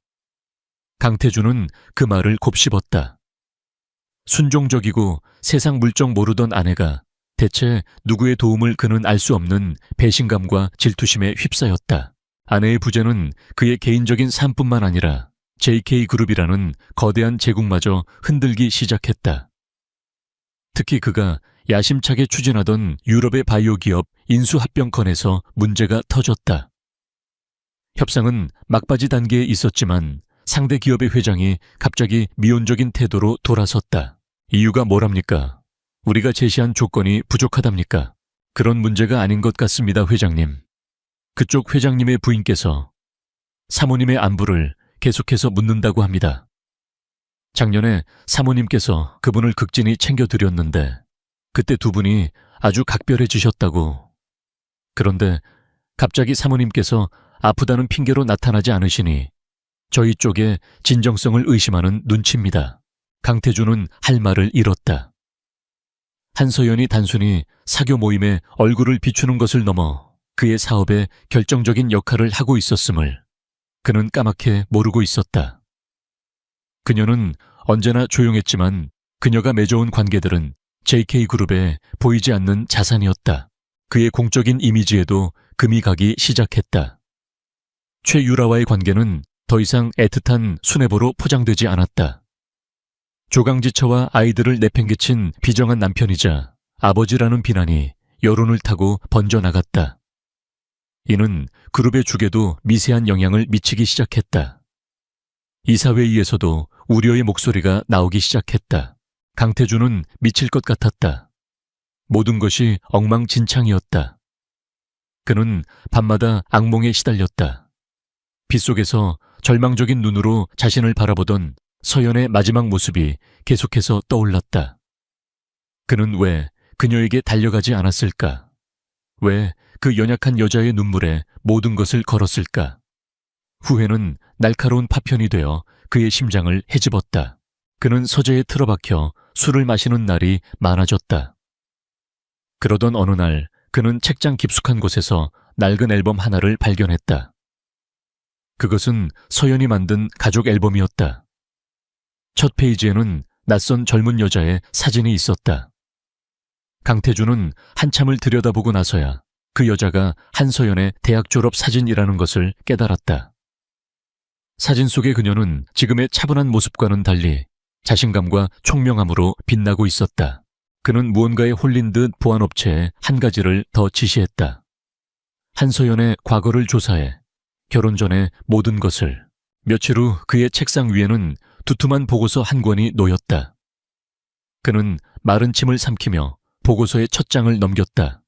강태준은 그 말을 곱씹었다. 순종적이고 세상 물정 모르던 아내가 대체 누구의 도움을 그는 알 수 없는 배신감과 질투심에 휩싸였다. 아내의 부재는 그의 개인적인 삶뿐만 아니라 JK그룹이라는 거대한 제국마저 흔들기 시작했다. 특히 그가 야심차게 추진하던 유럽의 바이오 기업 인수합병건에서 문제가 터졌다. 협상은 막바지 단계에 있었지만 상대 기업의 회장이 갑자기 미온적인 태도로 돌아섰다. 이유가 뭐랍니까? 우리가 제시한 조건이 부족하답니까? 그런 문제가 아닌 것 같습니다, 회장님. 그쪽 회장님의 부인께서 사모님의 안부를 계속해서 묻는다고 합니다. 작년에 사모님께서 그분을 극진히 챙겨드렸는데 그때 두 분이 아주 각별해지셨다고. 그런데 갑자기 사모님께서 아프다는 핑계로 나타나지 않으시니 저희 쪽에 진정성을 의심하는 눈치입니다. 강태준은 할 말을 잃었다. 한서연이 단순히 사교 모임에 얼굴을 비추는 것을 넘어 그의 사업에 결정적인 역할을 하고 있었음을 그는 까맣게 모르고 있었다. 그녀는 언제나 조용했지만 그녀가 맺어온 관계들은 JK그룹에 보이지 않는 자산이었다. 그의 공적인 이미지에도 금이 가기 시작했다. 최유라와의 관계는 더 이상 애틋한 수뇌보로 포장되지 않았다. 조강지처와 아이들을 내팽개친 비정한 남편이자 아버지라는 비난이 여론을 타고 번져나갔다. 이는 그룹의 죽에도 미세한 영향을 미치기 시작했다. 이사회의에서도 우려의 목소리가 나오기 시작했다. 강태준은 미칠 것 같았다. 모든 것이 엉망진창이었다. 그는 밤마다 악몽에 시달렸다. 빗속에서 절망적인 눈으로 자신을 바라보던 서연의 마지막 모습이 계속해서 떠올랐다. 그는 왜 그녀에게 달려가지 않았을까? 왜 그 연약한 여자의 눈물에 모든 것을 걸었을까? 후회는 날카로운 파편이 되어 그의 심장을 헤집었다. 그는 서재에 틀어박혀 술을 마시는 날이 많아졌다. 그러던 어느 날 그는 책장 깊숙한 곳에서 낡은 앨범 하나를 발견했다. 그것은 서연이 만든 가족 앨범이었다. 첫 페이지에는 낯선 젊은 여자의 사진이 있었다. 강태준은 한참을 들여다보고 나서야 그 여자가 한서연의 대학 졸업 사진이라는 것을 깨달았다. 사진 속의 그녀는 지금의 차분한 모습과는 달리 자신감과 총명함으로 빛나고 있었다. 그는 무언가에 홀린 듯 보안업체에 한 가지를 더 지시했다. 한서연의 과거를 조사해 결혼 전의 모든 것을. 며칠 후 그의 책상 위에는 두툼한 보고서 한 권이 놓였다. 그는 마른 침을 삼키며 보고서의 첫 장을 넘겼다.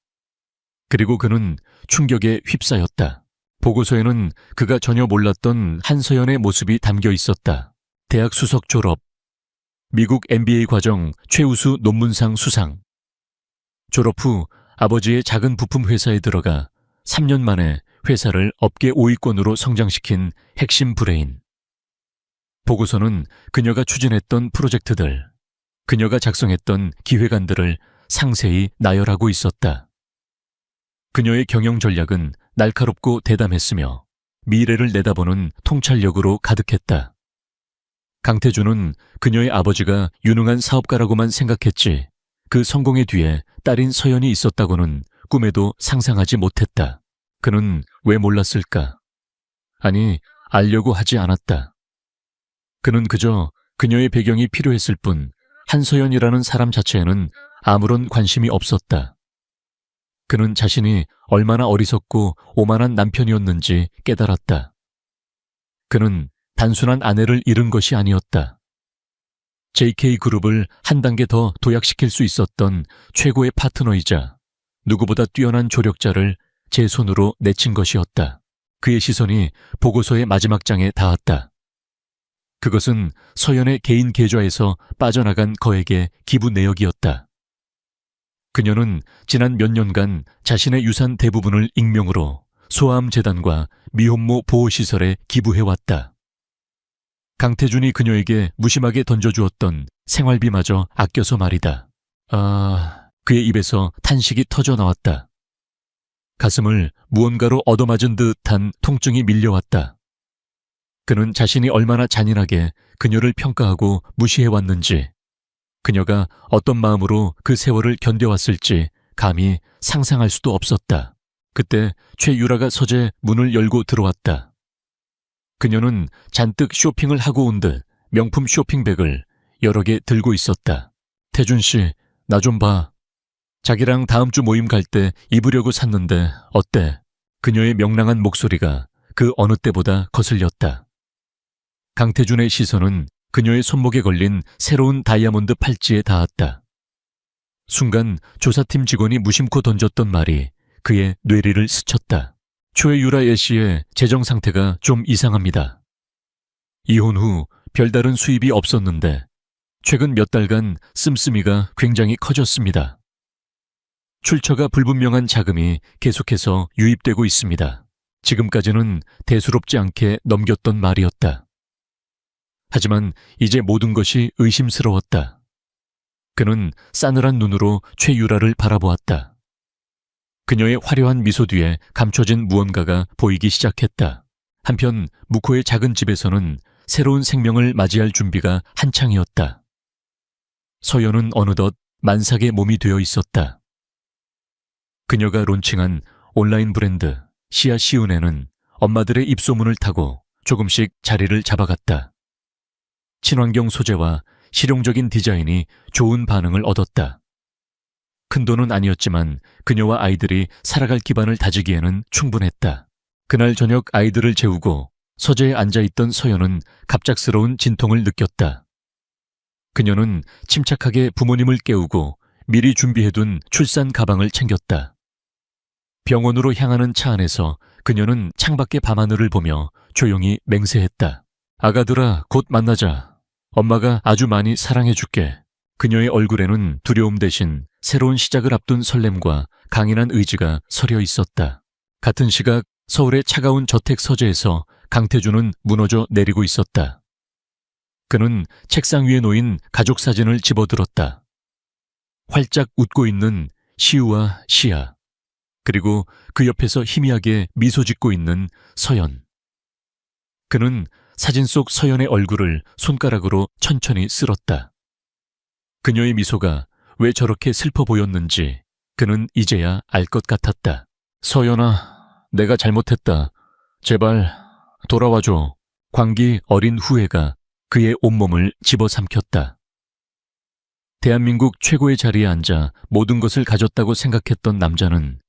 그리고 그는 충격에 휩싸였다. 보고서에는 그가 전혀 몰랐던 한서연의 모습이 담겨 있었다. 대학 수석 졸업, 미국 MBA 과정 최우수 논문상 수상. 졸업 후 아버지의 작은 부품 회사에 들어가 3년 만에 회사를 업계 5위권으로 성장시킨 핵심 브레인. 보고서는 그녀가 추진했던 프로젝트들, 그녀가 작성했던 기획안들을 상세히 나열하고 있었다. 그녀의 경영 전략은 날카롭고 대담했으며 미래를 내다보는 통찰력으로 가득했다. 강태준은 그녀의 아버지가 유능한 사업가라고만 생각했지 그 성공의 뒤에 딸인 서연이 있었다고는 꿈에도 상상하지 못했다. 그는 왜 몰랐을까? 아니, 알려고 하지 않았다. 그는 그저 그녀의 배경이 필요했을 뿐 한서연이라는 사람 자체에는 아무런 관심이 없었다. 그는 자신이 얼마나 어리석고 오만한 남편이었는지 깨달았다. 그는 단순한 아내를 잃은 것이 아니었다. JK그룹을 한 단계 더 도약시킬 수 있었던 최고의 파트너이자 누구보다 뛰어난 조력자를 제 손으로 내친 것이었다. 그의 시선이 보고서의 마지막 장에 닿았다. 그것은 서연의 개인 계좌에서 빠져나간 거액의 기부 내역이었다. 그녀는 지난 몇 년간 자신의 유산 대부분을 익명으로 소아암재단과 미혼모 보호시설에 기부해왔다. 강태준이 그녀에게 무심하게 던져주었던 생활비마저 아껴서 말이다. 그의 입에서 탄식이 터져 나왔다. 가슴을 무언가로 얻어맞은 듯한 통증이 밀려왔다. 그는 자신이 얼마나 잔인하게 그녀를 평가하고 무시해왔는지, 그녀가 어떤 마음으로 그 세월을 견뎌왔을지 감히 상상할 수도 없었다. 그때 최유라가 서재 문을 열고 들어왔다. 그녀는 잔뜩 쇼핑을 하고 온 듯 명품 쇼핑백을 여러 개 들고 있었다. 태준 씨, 나 좀 봐. 자기랑 다음 주 모임 갈 때 입으려고 샀는데 어때? 그녀의 명랑한 목소리가 그 어느 때보다 거슬렸다. 강태준의 시선은 그녀의 손목에 걸린 새로운 다이아몬드 팔찌에 닿았다. 순간 조사팀 직원이 무심코 던졌던 말이 그의 뇌리를 스쳤다. 최유라 예씨의 재정 상태가 좀 이상합니다. 이혼 후 별다른 수입이 없었는데 최근 몇 달간 씀씀이가 굉장히 커졌습니다. 출처가 불분명한 자금이 계속해서 유입되고 있습니다. 지금까지는 대수롭지 않게 넘겼던 말이었다. 하지만 이제 모든 것이 의심스러웠다. 그는 싸늘한 눈으로 최유라를 바라보았다. 그녀의 화려한 미소 뒤에 감춰진 무언가가 보이기 시작했다. 한편 무코의 작은 집에서는 새로운 생명을 맞이할 준비가 한창이었다. 서연은 어느덧 만삭의 몸이 되어 있었다. 그녀가 론칭한 온라인 브랜드 시아시운에는 엄마들의 입소문을 타고 조금씩 자리를 잡아갔다. 친환경 소재와 실용적인 디자인이 좋은 반응을 얻었다. 큰 돈은 아니었지만 그녀와 아이들이 살아갈 기반을 다지기에는 충분했다. 그날 저녁 아이들을 재우고 서재에 앉아있던 서연은 갑작스러운 진통을 느꼈다. 그녀는 침착하게 부모님을 깨우고 미리 준비해둔 출산 가방을 챙겼다. 병원으로 향하는 차 안에서 그녀는 창밖의 밤하늘을 보며 조용히 맹세했다. 아가들아, 곧 만나자. 엄마가 아주 많이 사랑해줄게. 그녀의 얼굴에는 두려움 대신 새로운 시작을 앞둔 설렘과 강인한 의지가 서려 있었다. 같은 시각 서울의 차가운 저택 서재에서 강태준은 무너져 내리고 있었다. 그는 책상 위에 놓인 가족 사진을 집어들었다. 활짝 웃고 있는 시우와 시아, 그리고 그 옆에서 희미하게 미소 짓고 있는 서연. 그는 사진 속 서연의 얼굴을 손가락으로 천천히 쓸었다. 그녀의 미소가 왜 저렇게 슬퍼 보였는지 그는 이제야 알 것 같았다. 서연아, 내가 잘못했다. 제발 돌아와줘. 광기 어린 후회가 그의 온몸을 집어삼켰다. 대한민국 최고의 자리에 앉아 모든 것을 가졌다고 생각했던 남자는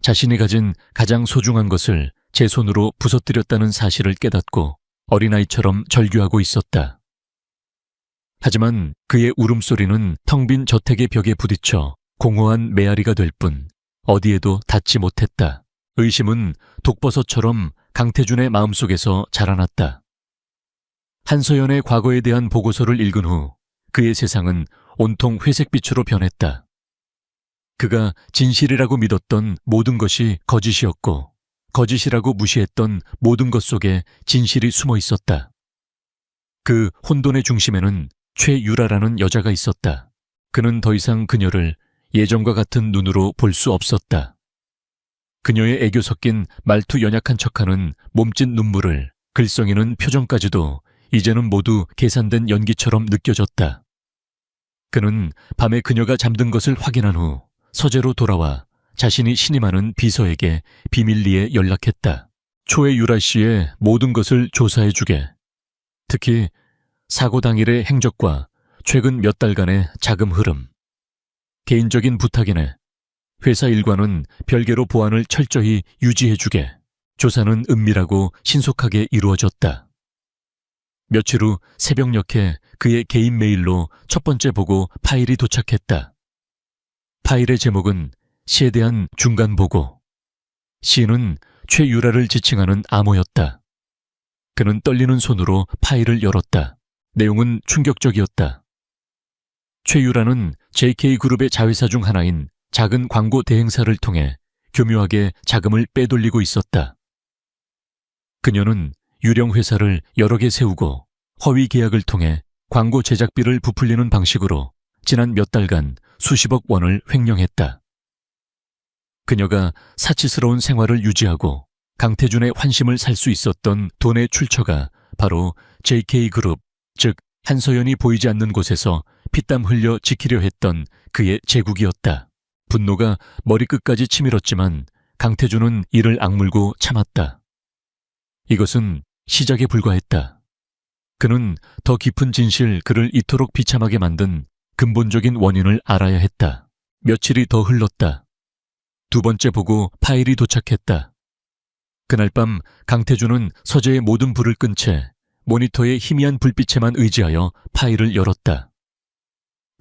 자신이 가진 가장 소중한 것을 제 손으로 부서뜨렸다는 사실을 깨닫고 어린아이처럼 절규하고 있었다. 하지만 그의 울음소리는 텅 빈 저택의 벽에 부딪혀 공허한 메아리가 될 뿐 어디에도 닿지 못했다. 의심은 독버섯처럼 강태준의 마음속에서 자라났다. 한서연의 과거에 대한 보고서를 읽은 후 그의 세상은 온통 회색빛으로 변했다. 그가 진실이라고 믿었던 모든 것이 거짓이었고 거짓이라고 무시했던 모든 것 속에 진실이 숨어 있었다. 그 혼돈의 중심에는 최유라라는 여자가 있었다. 그는 더 이상 그녀를 예전과 같은 눈으로 볼 수 없었다. 그녀의 애교 섞인 말투 연약한 척하는 몸짓 눈물을 글썽이는 표정까지도 이제는 모두 계산된 연기처럼 느껴졌다. 그는 밤에 그녀가 잠든 것을 확인한 후 서재로 돌아와 자신이 신임하는 비서에게 비밀리에 연락했다. 초의 유라 씨의 모든 것을 조사해주게. 특히 사고 당일의 행적과 최근 몇 달간의 자금 흐름. 개인적인 부탁이네. 회사 일과는 별개로 보안을 철저히 유지해주게. 조사는 은밀하고 신속하게 이루어졌다. 며칠 후 새벽녘에 그의 개인 메일로 첫 번째 보고 파일이 도착했다. 파일의 제목은 시에 대한 중간 보고. 시는 최유라를 지칭하는 암호였다. 그는 떨리는 손으로 파일을 열었다. 내용은 충격적이었다. 최유라는 JK그룹의 자회사 중 하나인 작은 광고 대행사를 통해 교묘하게 자금을 빼돌리고 있었다. 그녀는 유령 회사를 여러 개 세우고 허위 계약을 통해 광고 제작비를 부풀리는 방식으로 지난 몇 달간 수십억 원을 횡령했다. 그녀가 사치스러운 생활을 유지하고 강태준의 환심을 살 수 있었던 돈의 출처가 바로 JK그룹, 즉 한서연이 보이지 않는 곳에서 피땀 흘려 지키려 했던 그의 제국이었다. 분노가 머리끝까지 치밀었지만 강태준은 이를 악물고 참았다. 이것은 시작에 불과했다. 그는 더 깊은 진실, 그를 이토록 비참하게 만든 근본적인 원인을 알아야 했다. 며칠이 더 흘렀다. 두 번째 보고 파일이 도착했다. 그날 밤 강태준은 서재의 모든 불을 끈 채 모니터의 희미한 불빛에만 의지하여 파일을 열었다.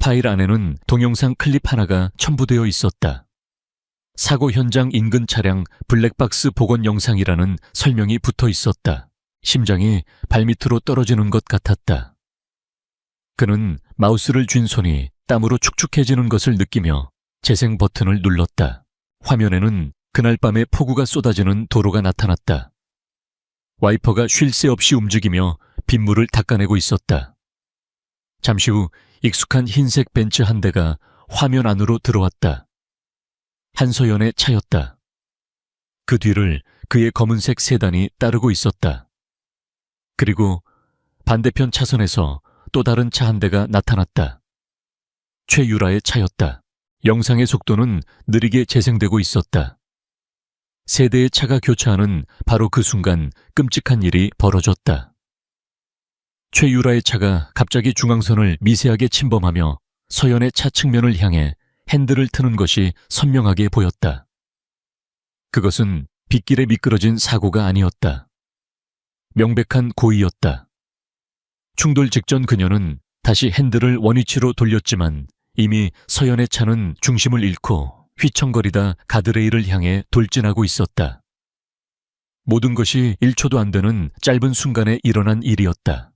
파일 안에는 동영상 클립 하나가 첨부되어 있었다. 사고 현장 인근 차량 블랙박스 복원 영상이라는 설명이 붙어 있었다. 심장이 발밑으로 떨어지는 것 같았다. 그는 마우스를 쥔 손이 땀으로 축축해지는 것을 느끼며 재생 버튼을 눌렀다. 화면에는 그날 밤에 폭우가 쏟아지는 도로가 나타났다. 와이퍼가 쉴 새 없이 움직이며 빗물을 닦아내고 있었다. 잠시 후 익숙한 흰색 벤츠 한 대가 화면 안으로 들어왔다. 한서연의 차였다. 그 뒤를 그의 검은색 세단이 따르고 있었다. 그리고 반대편 차선에서 또 다른 차 한 대가 나타났다. 최유라의 차였다. 영상의 속도는 느리게 재생되고 있었다. 세 대의 차가 교차하는 바로 그 순간 끔찍한 일이 벌어졌다. 최유라의 차가 갑자기 중앙선을 미세하게 침범하며 서연의 차 측면을 향해 핸들을 트는 것이 선명하게 보였다. 그것은 빗길에 미끄러진 사고가 아니었다. 명백한 고의였다. 충돌 직전 그녀는 다시 핸들을 원위치로 돌렸지만 이미 서연의 차는 중심을 잃고 휘청거리다 가드레일을 향해 돌진하고 있었다. 모든 것이 1초도 안 되는 짧은 순간에 일어난 일이었다.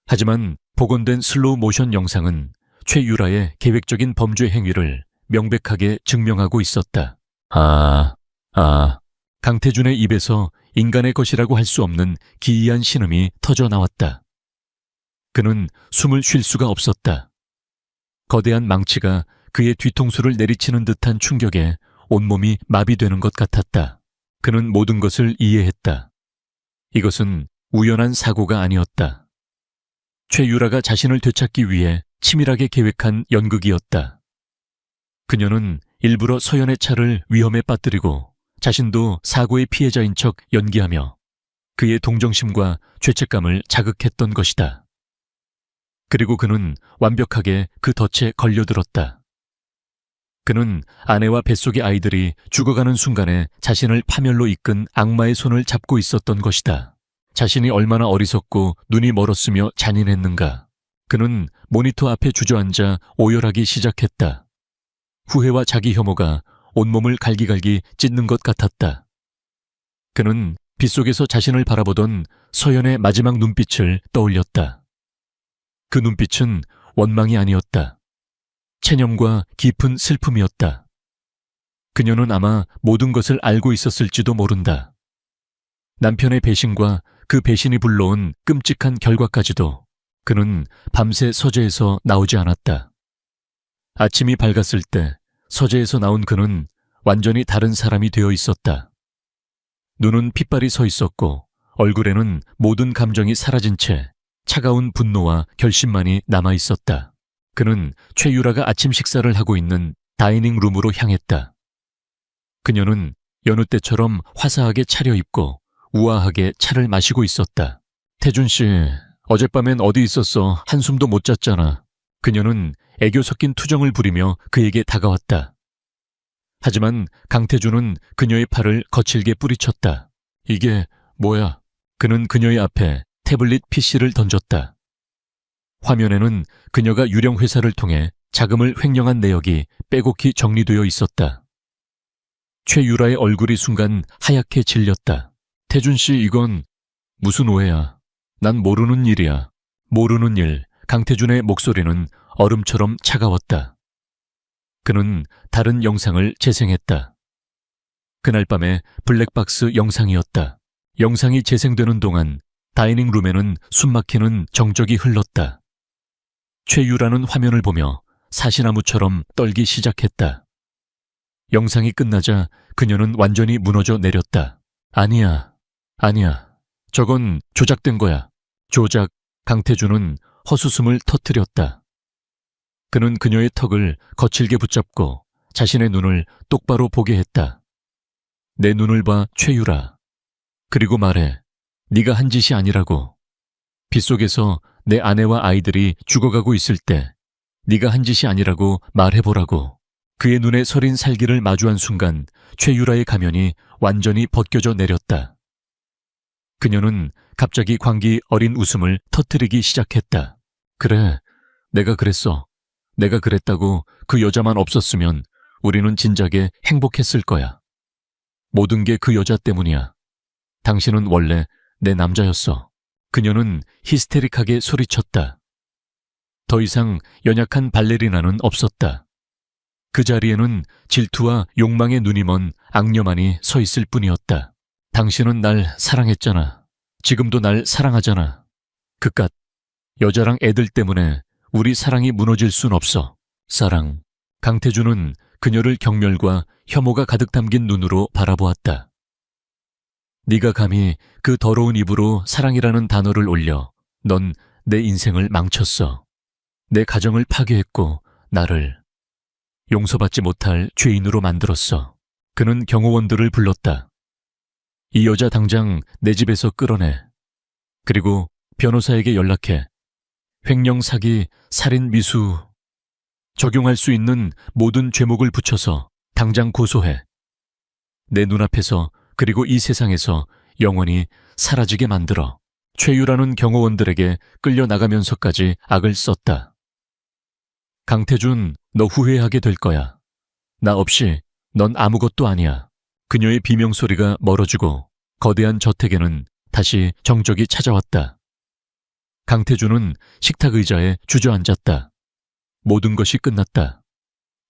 하지만 복원된 슬로우 모션 영상은 최유라의 계획적인 범죄 행위를 명백하게 증명하고 있었다. 강태준의 입에서 인간의 것이라고 할 수 없는 기이한 신음이 터져 나왔다. 그는 숨을 쉴 수가 없었다. 거대한 망치가 그의 뒤통수를 내리치는 듯한 충격에 온몸이 마비되는 것 같았다. 그는 모든 것을 이해했다. 이것은 우연한 사고가 아니었다. 최유라가 자신을 되찾기 위해 치밀하게 계획한 연극이었다. 그녀는 일부러 서연의 차를 위험에 빠뜨리고 자신도 사고의 피해자인 척 연기하며 그의 동정심과 죄책감을 자극했던 것이다. 그리고 그는 완벽하게 그 덫에 걸려들었다. 그는 아내와 뱃속의 아이들이 죽어가는 순간에 자신을 파멸로 이끈 악마의 손을 잡고 있었던 것이다. 자신이 얼마나 어리석고 눈이 멀었으며 잔인했는가. 그는 모니터 앞에 주저앉아 오열하기 시작했다. 후회와 자기 혐오가 온몸을 갈기갈기 찢는 것 같았다. 그는 빗속에서 자신을 바라보던 서연의 마지막 눈빛을 떠올렸다. 그 눈빛은 원망이 아니었다. 체념과 깊은 슬픔이었다. 그녀는 아마 모든 것을 알고 있었을지도 모른다. 남편의 배신과 그 배신이 불러온 끔찍한 결과까지도 그는 밤새 서재에서 나오지 않았다. 아침이 밝았을 때 서재에서 나온 그는 완전히 다른 사람이 되어 있었다. 눈은 핏발이 서 있었고 얼굴에는 모든 감정이 사라진 채 차가운 분노와 결심만이 남아 있었다. 그는 최유라가 아침 식사를 하고 있는 다이닝 룸으로 향했다. 그녀는 여느 때처럼 화사하게 차려입고 우아하게 차를 마시고 있었다. 태준 씨, 어젯밤엔 어디 있었어? 한숨도 못 잤잖아. 그녀는 애교 섞인 투정을 부리며 그에게 다가왔다. 하지만 강태준은 그녀의 팔을 거칠게 뿌리쳤다. 이게 뭐야? 그는 그녀의 앞에 태블릿 PC를 던졌다. 화면에는 그녀가 유령 회사를 통해 자금을 횡령한 내역이 빼곡히 정리되어 있었다. 최유라의 얼굴이 순간 하얗게 질렸다. 태준 씨, 이건 무슨 오해야? 난 모르는 일이야. 모르는 일. 강태준의 목소리는 얼음처럼 차가웠다. 그는 다른 영상을 재생했다. 그날 밤의 블랙박스 영상이었다. 영상이 재생되는 동안 다이닝 룸에는 숨막히는 정적이 흘렀다. 최유라는 화면을 보며 사시나무처럼 떨기 시작했다. 영상이 끝나자 그녀는 완전히 무너져 내렸다. 아니야. 저건 조작된 거야. 조작. 강태준은 헛웃음을 터뜨렸다. 그는 그녀의 턱을 거칠게 붙잡고 자신의 눈을 똑바로 보게 했다. 내 눈을 봐, 최유라. 그리고 말해. 네가 한 짓이 아니라고. 빗속에서 내 아내와 아이들이 죽어가고 있을 때 네가 한 짓이 아니라고 말해보라고. 그의 눈에 서린 살기를 마주한 순간 최유라의 가면이 완전히 벗겨져 내렸다. 그녀는 갑자기 광기 어린 웃음을 터뜨리기 시작했다. 그래, 내가 그랬어. 내가 그랬다고. 그 여자만 없었으면 우리는 진작에 행복했을 거야. 모든 게 그 여자 때문이야. 당신은 원래 내 남자였어. 그녀는 히스테릭하게 소리쳤다. 더 이상 연약한 발레리나는 없었다. 그 자리에는 질투와 욕망의 눈이 먼 악녀만이 서 있을 뿐이었다. 당신은 날 사랑했잖아. 지금도 날 사랑하잖아. 그깟 여자랑 애들 때문에 우리 사랑이 무너질 순 없어. 사랑. 강태준은 그녀를 경멸과 혐오가 가득 담긴 눈으로 바라보았다. 네가 감히 그 더러운 입으로 사랑이라는 단어를 올려 넌 내 인생을 망쳤어. 내 가정을 파괴했고 나를 용서받지 못할 죄인으로 만들었어. 그는 경호원들을 불렀다. 이 여자 당장 내 집에서 끌어내. 그리고 변호사에게 연락해. 횡령, 사기, 살인, 미수. 적용할 수 있는 모든 죄목을 붙여서 당장 고소해. 내 눈앞에서 그리고 이 세상에서 영원히 사라지게 만들어. 최유라는 경호원들에게 끌려나가면서까지 악을 썼다. 강태준, 너 후회하게 될 거야. 나 없이 넌 아무것도 아니야. 그녀의 비명소리가 멀어지고 거대한 저택에는 다시 정적이 찾아왔다. 강태준은 식탁 의자에 주저앉았다. 모든 것이 끝났다.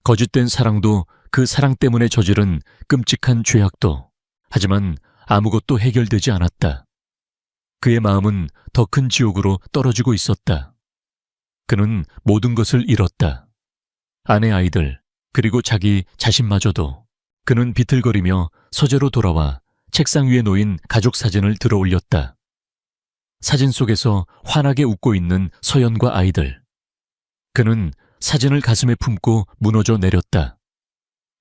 거짓된 사랑도 그 사랑 때문에 저지른 끔찍한 죄악도. 하지만 아무것도 해결되지 않았다. 그의 마음은 더 큰 지옥으로 떨어지고 있었다. 그는 모든 것을 잃었다. 아내, 아이들, 그리고 자기 자신마저도. 그는 비틀거리며 서재로 돌아와 책상 위에 놓인 가족 사진을 들어 올렸다. 사진 속에서 환하게 웃고 있는 서연과 아이들. 그는 사진을 가슴에 품고 무너져 내렸다.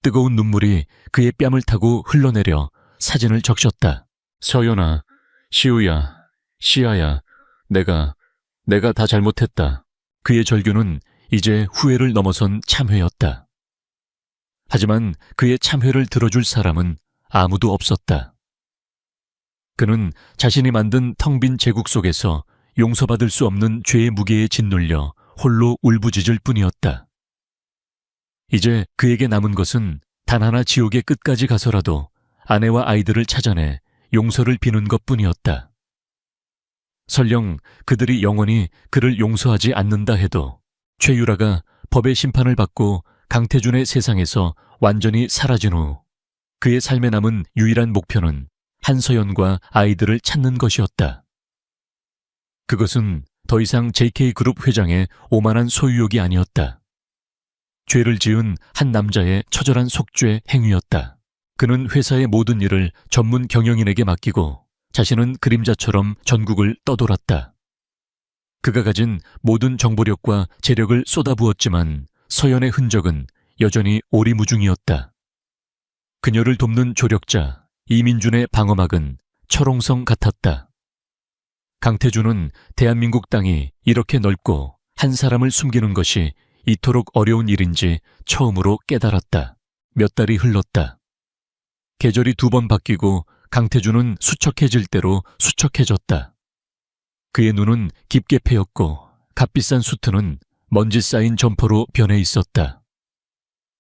뜨거운 눈물이 그의 뺨을 타고 흘러내려 사진을 적셨다. 서연아, 시우야, 시아야, 내가 다 잘못했다. 그의 절규는 이제 후회를 넘어선 참회였다. 하지만 그의 참회를 들어줄 사람은 아무도 없었다. 그는 자신이 만든 텅 빈 제국 속에서 용서받을 수 없는 죄의 무게에 짓눌려 홀로 울부짖을 뿐이었다. 이제 그에게 남은 것은 단 하나 지옥의 끝까지 가서라도 아내와 아이들을 찾아내 용서를 비는 것뿐이었다. 설령 그들이 영원히 그를 용서하지 않는다 해도 최유라가 법의 심판을 받고 강태준의 세상에서 완전히 사라진 후 그의 삶에 남은 유일한 목표는 한서연과 아이들을 찾는 것이었다. 그것은 더 이상 JK그룹 회장의 오만한 소유욕이 아니었다. 죄를 지은 한 남자의 처절한 속죄 행위였다. 그는 회사의 모든 일을 전문 경영인에게 맡기고 자신은 그림자처럼 전국을 떠돌았다. 그가 가진 모든 정보력과 재력을 쏟아부었지만 서연의 흔적은 여전히 오리무중이었다. 그녀를 돕는 조력자 이민준의 방어막은 철옹성 같았다. 강태준은 대한민국 땅이 이렇게 넓고 한 사람을 숨기는 것이 이토록 어려운 일인지 처음으로 깨달았다. 몇 달이 흘렀다. 계절이 2번 바뀌고 강태준은 수척해질 대로 수척해졌다. 그의 눈은 깊게 패였고 값비싼 수트는 먼지 쌓인 점퍼로 변해 있었다.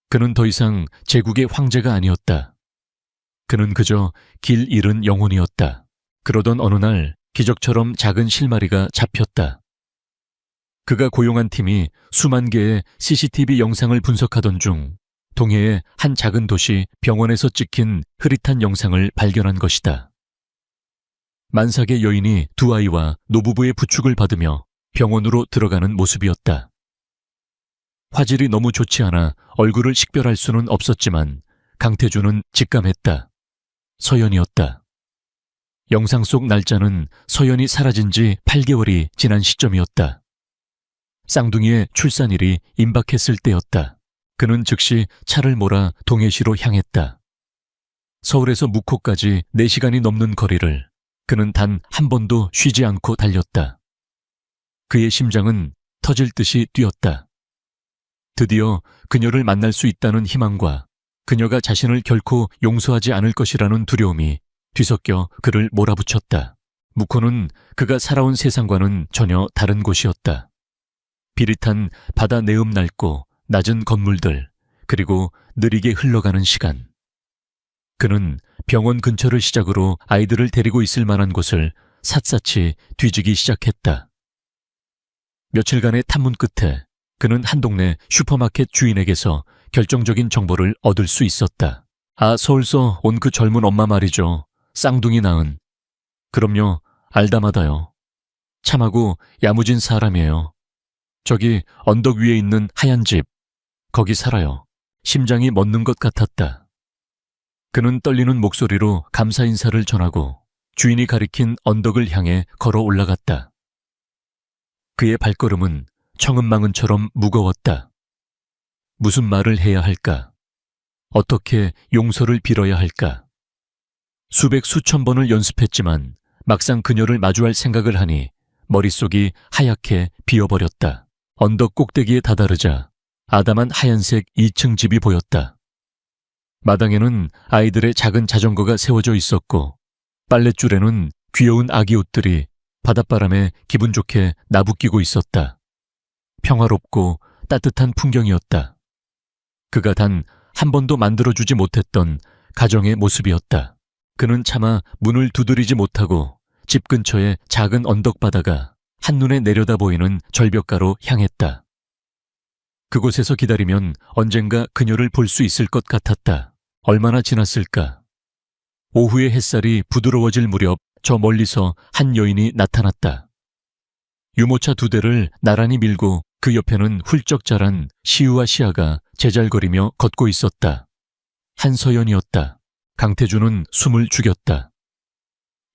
그는 더 이상 제국의 황제가 아니었다. 그는 그저 길 잃은 영혼이었다. 그러던 어느 날 기적처럼 작은 실마리가 잡혔다. 그가 고용한 팀이 수만 개의 CCTV 영상을 분석하던 중 동해의 한 작은 도시 병원에서 찍힌 흐릿한 영상을 발견한 것이다. 만삭의 여인이 2아이와 노부부의 부축을 받으며 병원으로 들어가는 모습이었다. 화질이 너무 좋지 않아 얼굴을 식별할 수는 없었지만 강태준은 직감했다. 서연이었다. 영상 속 날짜는 서연이 사라진 지 8개월이 지난 시점이었다. 쌍둥이의 출산일이 임박했을 때였다. 그는 즉시 차를 몰아 동해시로 향했다. 서울에서 묵호까지 4시간이 넘는 거리를 그는 단 한 번도 쉬지 않고 달렸다. 그의 심장은 터질 듯이 뛰었다. 드디어 그녀를 만날 수 있다는 희망과 그녀가 자신을 결코 용서하지 않을 것이라는 두려움이 뒤섞여 그를 몰아붙였다. 묵호는 그가 살아온 세상과는 전혀 다른 곳이었다. 비릿한 바다 내음 낡고 낮은 건물들, 그리고 느리게 흘러가는 시간. 그는 병원 근처를 시작으로 아이들을 데리고 있을 만한 곳을 샅샅이 뒤지기 시작했다. 며칠간의 탐문 끝에 그는 한 동네 슈퍼마켓 주인에게서 결정적인 정보를 얻을 수 있었다. 아, 서울서 온 그 젊은 엄마 말이죠. 쌍둥이 낳은. 그럼요, 알다마다요. 참하고 야무진 사람이에요. 저기 언덕 위에 있는 하얀 집, 거기 살아요. 심장이 멎는 것 같았다. 그는 떨리는 목소리로 감사 인사를 전하고 주인이 가리킨 언덕을 향해 걸어 올라갔다. 그의 발걸음은 청은망은처럼 무거웠다. 무슨 말을 해야 할까? 어떻게 용서를 빌어야 할까? 수백 수천 번을 연습했지만 막상 그녀를 마주할 생각을 하니 머릿속이 하얗게 비어버렸다. 언덕 꼭대기에 다다르자 아담한 하얀색 2층 집이 보였다. 마당에는 아이들의 작은 자전거가 세워져 있었고 빨랫줄에는 귀여운 아기 옷들이 바닷바람에 기분 좋게 나부끼고 있었다. 평화롭고 따뜻한 풍경이었다. 그가 단 한 번도 만들어주지 못했던 가정의 모습이었다. 그는 차마 문을 두드리지 못하고 집 근처의 작은 언덕바다가 한눈에 내려다 보이는 절벽가로 향했다. 그곳에서 기다리면 언젠가 그녀를 볼 수 있을 것 같았다. 얼마나 지났을까? 오후의 햇살이 부드러워질 무렵 저 멀리서 한 여인이 나타났다. 유모차 2대를 나란히 밀고 그 옆에는 훌쩍 자란 시우와 시아가 제잘거리며 걷고 있었다. 한서연이었다. 강태주는 숨을 죽였다.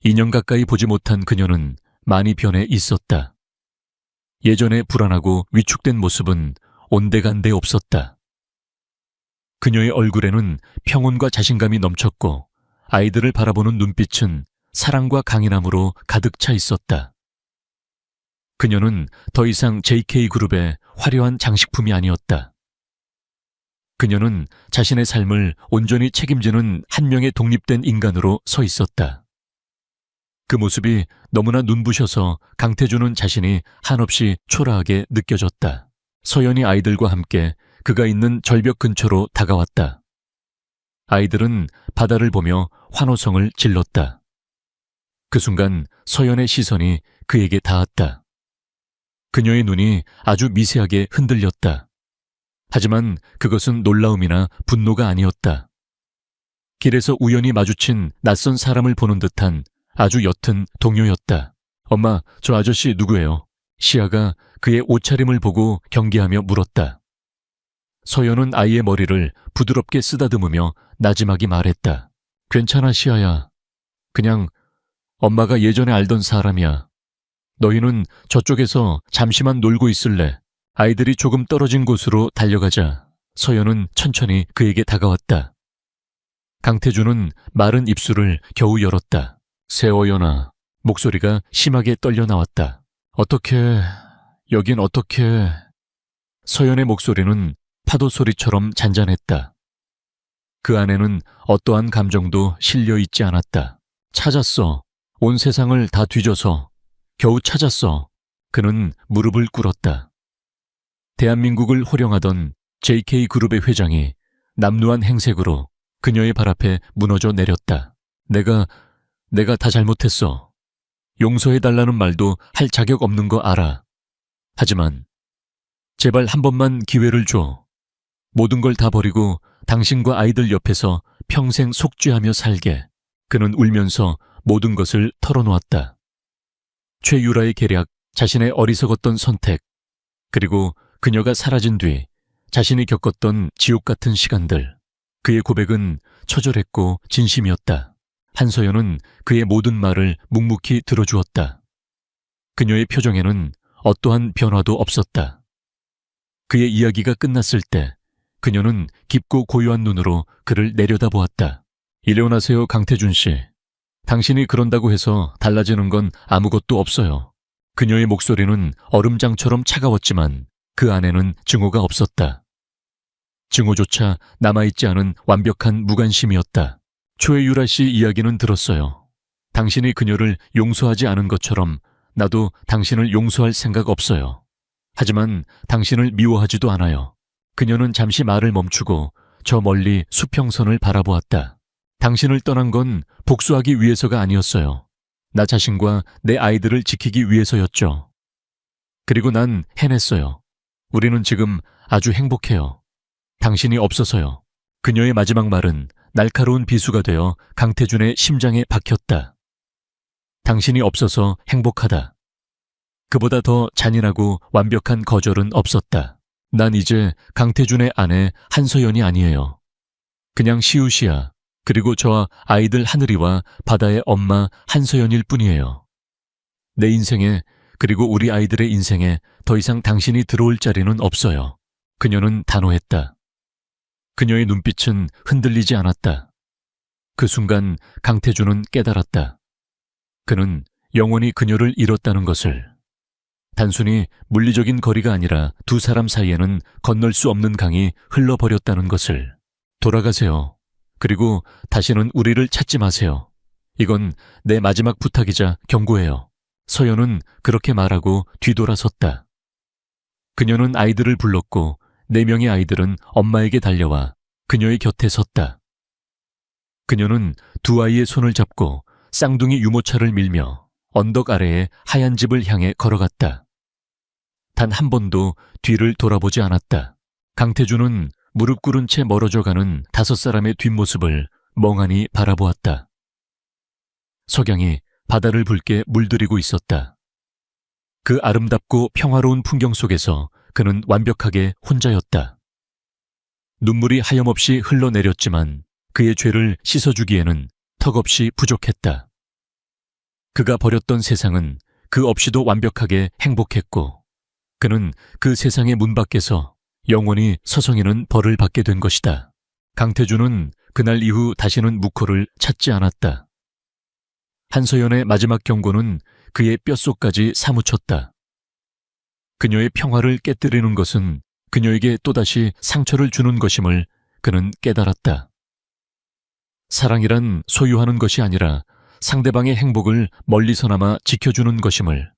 2년 가까이 보지 못한 그녀는 많이 변해 있었다. 예전에 불안하고 위축된 모습은 온데간데 없었다. 그녀의 얼굴에는 평온과 자신감이 넘쳤고 아이들을 바라보는 눈빛은 사랑과 강인함으로 가득 차 있었다. 그녀는 더 이상 JK그룹의 화려한 장식품이 아니었다. 그녀는 자신의 삶을 온전히 책임지는 한 명의 독립된 인간으로 서 있었다. 그 모습이 너무나 눈부셔서 강태주는 자신이 한없이 초라하게 느껴졌다. 서연이 아이들과 함께 그가 있는 절벽 근처로 다가왔다. 아이들은 바다를 보며 환호성을 질렀다. 그 순간 서연의 시선이 그에게 닿았다. 그녀의 눈이 아주 미세하게 흔들렸다. 하지만 그것은 놀라움이나 분노가 아니었다. 길에서 우연히 마주친 낯선 사람을 보는 듯한 아주 옅은 동요였다. 엄마, 저 아저씨 누구예요? 시아가 그의 옷차림을 보고 경계하며 물었다. 서연은 아이의 머리를 부드럽게 쓰다듬으며 나지막이 말했다. 괜찮아, 시아야. 그냥 엄마가 예전에 알던 사람이야. 너희는 저쪽에서 잠시만 놀고 있을래? 아이들이 조금 떨어진 곳으로 달려가자. 서연은 천천히 그에게 다가왔다. 강태주는 마른 입술을 겨우 열었다. 세어연아. 목소리가 심하게 떨려 나왔다. 어떻게, 여긴 어떻게... 서연의 목소리는 파도 소리처럼 잔잔했다. 그 안에는 어떠한 감정도 실려 있지 않았다. 찾았어. 온 세상을 다 뒤져서 겨우 찾았어. 그는 무릎을 꿇었다. 대한민국을 호령하던 JK그룹의 회장이 남루한 행색으로 그녀의 발 앞에 무너져 내렸다. 내가 다 잘못했어. 용서해달라는 말도 할 자격 없는 거 알아. 하지만 제발 한 번만 기회를 줘. 모든 걸 다 버리고 당신과 아이들 옆에서 평생 속죄하며 살게. 그는 울면서 모든 것을 털어놓았다. 최유라의 계략, 자신의 어리석었던 선택, 그리고 그녀가 사라진 뒤 자신이 겪었던 지옥 같은 시간들. 그의 고백은 처절했고 진심이었다. 한서연은 그의 모든 말을 묵묵히 들어주었다. 그녀의 표정에는 어떠한 변화도 없었다. 그의 이야기가 끝났을 때 그녀는 깊고 고요한 눈으로 그를 내려다보았다. 일어나세요, 강태준 씨. 당신이 그런다고 해서 달라지는 건 아무것도 없어요. 그녀의 목소리는 얼음장처럼 차가웠지만 그 안에는 증오가 없었다. 증오조차 남아있지 않은 완벽한 무관심이었다. 최유라 씨 이야기는 들었어요. 당신이 그녀를 용서하지 않은 것처럼 나도 당신을 용서할 생각 없어요. 하지만 당신을 미워하지도 않아요. 그녀는 잠시 말을 멈추고 저 멀리 수평선을 바라보았다. 당신을 떠난 건 복수하기 위해서가 아니었어요. 나 자신과 내 아이들을 지키기 위해서였죠. 그리고 난 해냈어요. 우리는 지금 아주 행복해요. 당신이 없어서요. 그녀의 마지막 말은 날카로운 비수가 되어 강태준의 심장에 박혔다. 당신이 없어서 행복하다. 그보다 더 잔인하고 완벽한 거절은 없었다. 난 이제 강태준의 아내 한서연이 아니에요. 그냥 시우시야. 그리고 저와 아이들 하늘이와 바다의 엄마 한서연일 뿐이에요. 내 인생에, 그리고 우리 아이들의 인생에 더 이상 당신이 들어올 자리는 없어요. 그녀는 단호했다. 그녀의 눈빛은 흔들리지 않았다. 그 순간 강태준은 깨달았다. 그는 영원히 그녀를 잃었다는 것을. 단순히 물리적인 거리가 아니라 두 사람 사이에는 건널 수 없는 강이 흘러버렸다는 것을. 돌아가세요. 그리고 다시는 우리를 찾지 마세요. 이건 내 마지막 부탁이자 경고예요. 서연은 그렇게 말하고 뒤돌아섰다. 그녀는 아이들을 불렀고 4명의 아이들은 엄마에게 달려와 그녀의 곁에 섰다. 그녀는 두 아이의 손을 잡고 쌍둥이 유모차를 밀며 언덕 아래의 하얀 집을 향해 걸어갔다. 단 한 번도 뒤를 돌아보지 않았다. 강태주는 무릎 꿇은 채 멀어져가는 5사람의 뒷모습을 멍하니 바라보았다. 석양이 바다를 붉게 물들이고 있었다. 그 아름답고 평화로운 풍경 속에서 그는 완벽하게 혼자였다. 눈물이 하염없이 흘러내렸지만 그의 죄를 씻어주기에는 턱없이 부족했다. 그가 버렸던 세상은 그 없이도 완벽하게 행복했고 그는 그 세상의 문 밖에서 영원히 서성이는 벌을 받게 된 것이다. 강태주는 그날 이후 다시는 묵호를 찾지 않았다. 한서연의 마지막 경고는 그의 뼛속까지 사무쳤다. 그녀의 평화를 깨뜨리는 것은 그녀에게 또다시 상처를 주는 것임을 그는 깨달았다. 사랑이란 소유하는 것이 아니라 상대방의 행복을 멀리서나마 지켜주는 것임을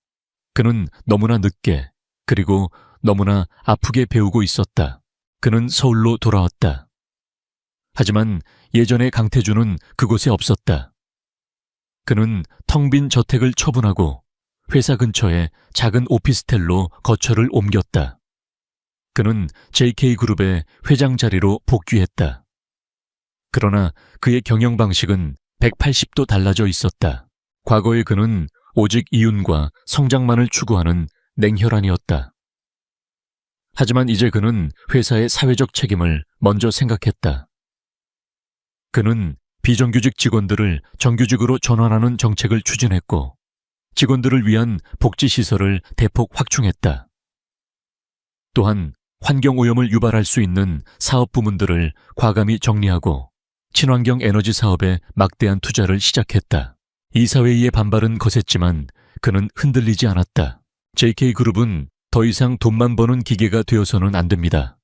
그는 너무나 늦게 그리고 너무나 아프게 배우고 있었다. 그는 서울로 돌아왔다. 하지만 예전의 강태주는 그곳에 없었다. 그는 텅 빈 저택을 처분하고 회사 근처에 작은 오피스텔로 거처를 옮겼다. 그는 JK그룹의 회장 자리로 복귀했다. 그러나 그의 경영 방식은 180도 달라져 있었다. 과거의 그는 오직 이윤과 성장만을 추구하는 냉혈한이었다. 하지만 이제 그는 회사의 사회적 책임을 먼저 생각했다. 그는 비정규직 직원들을 정규직으로 전환하는 정책을 추진했고 직원들을 위한 복지시설을 대폭 확충했다. 또한 환경오염을 유발할 수 있는 사업 부문들을 과감히 정리하고 친환경 에너지 사업에 막대한 투자를 시작했다. 이사회의 반발은 거셌지만 그는 흔들리지 않았다. JK그룹은 더 이상 돈만 버는 기계가 되어서는 안 됩니다.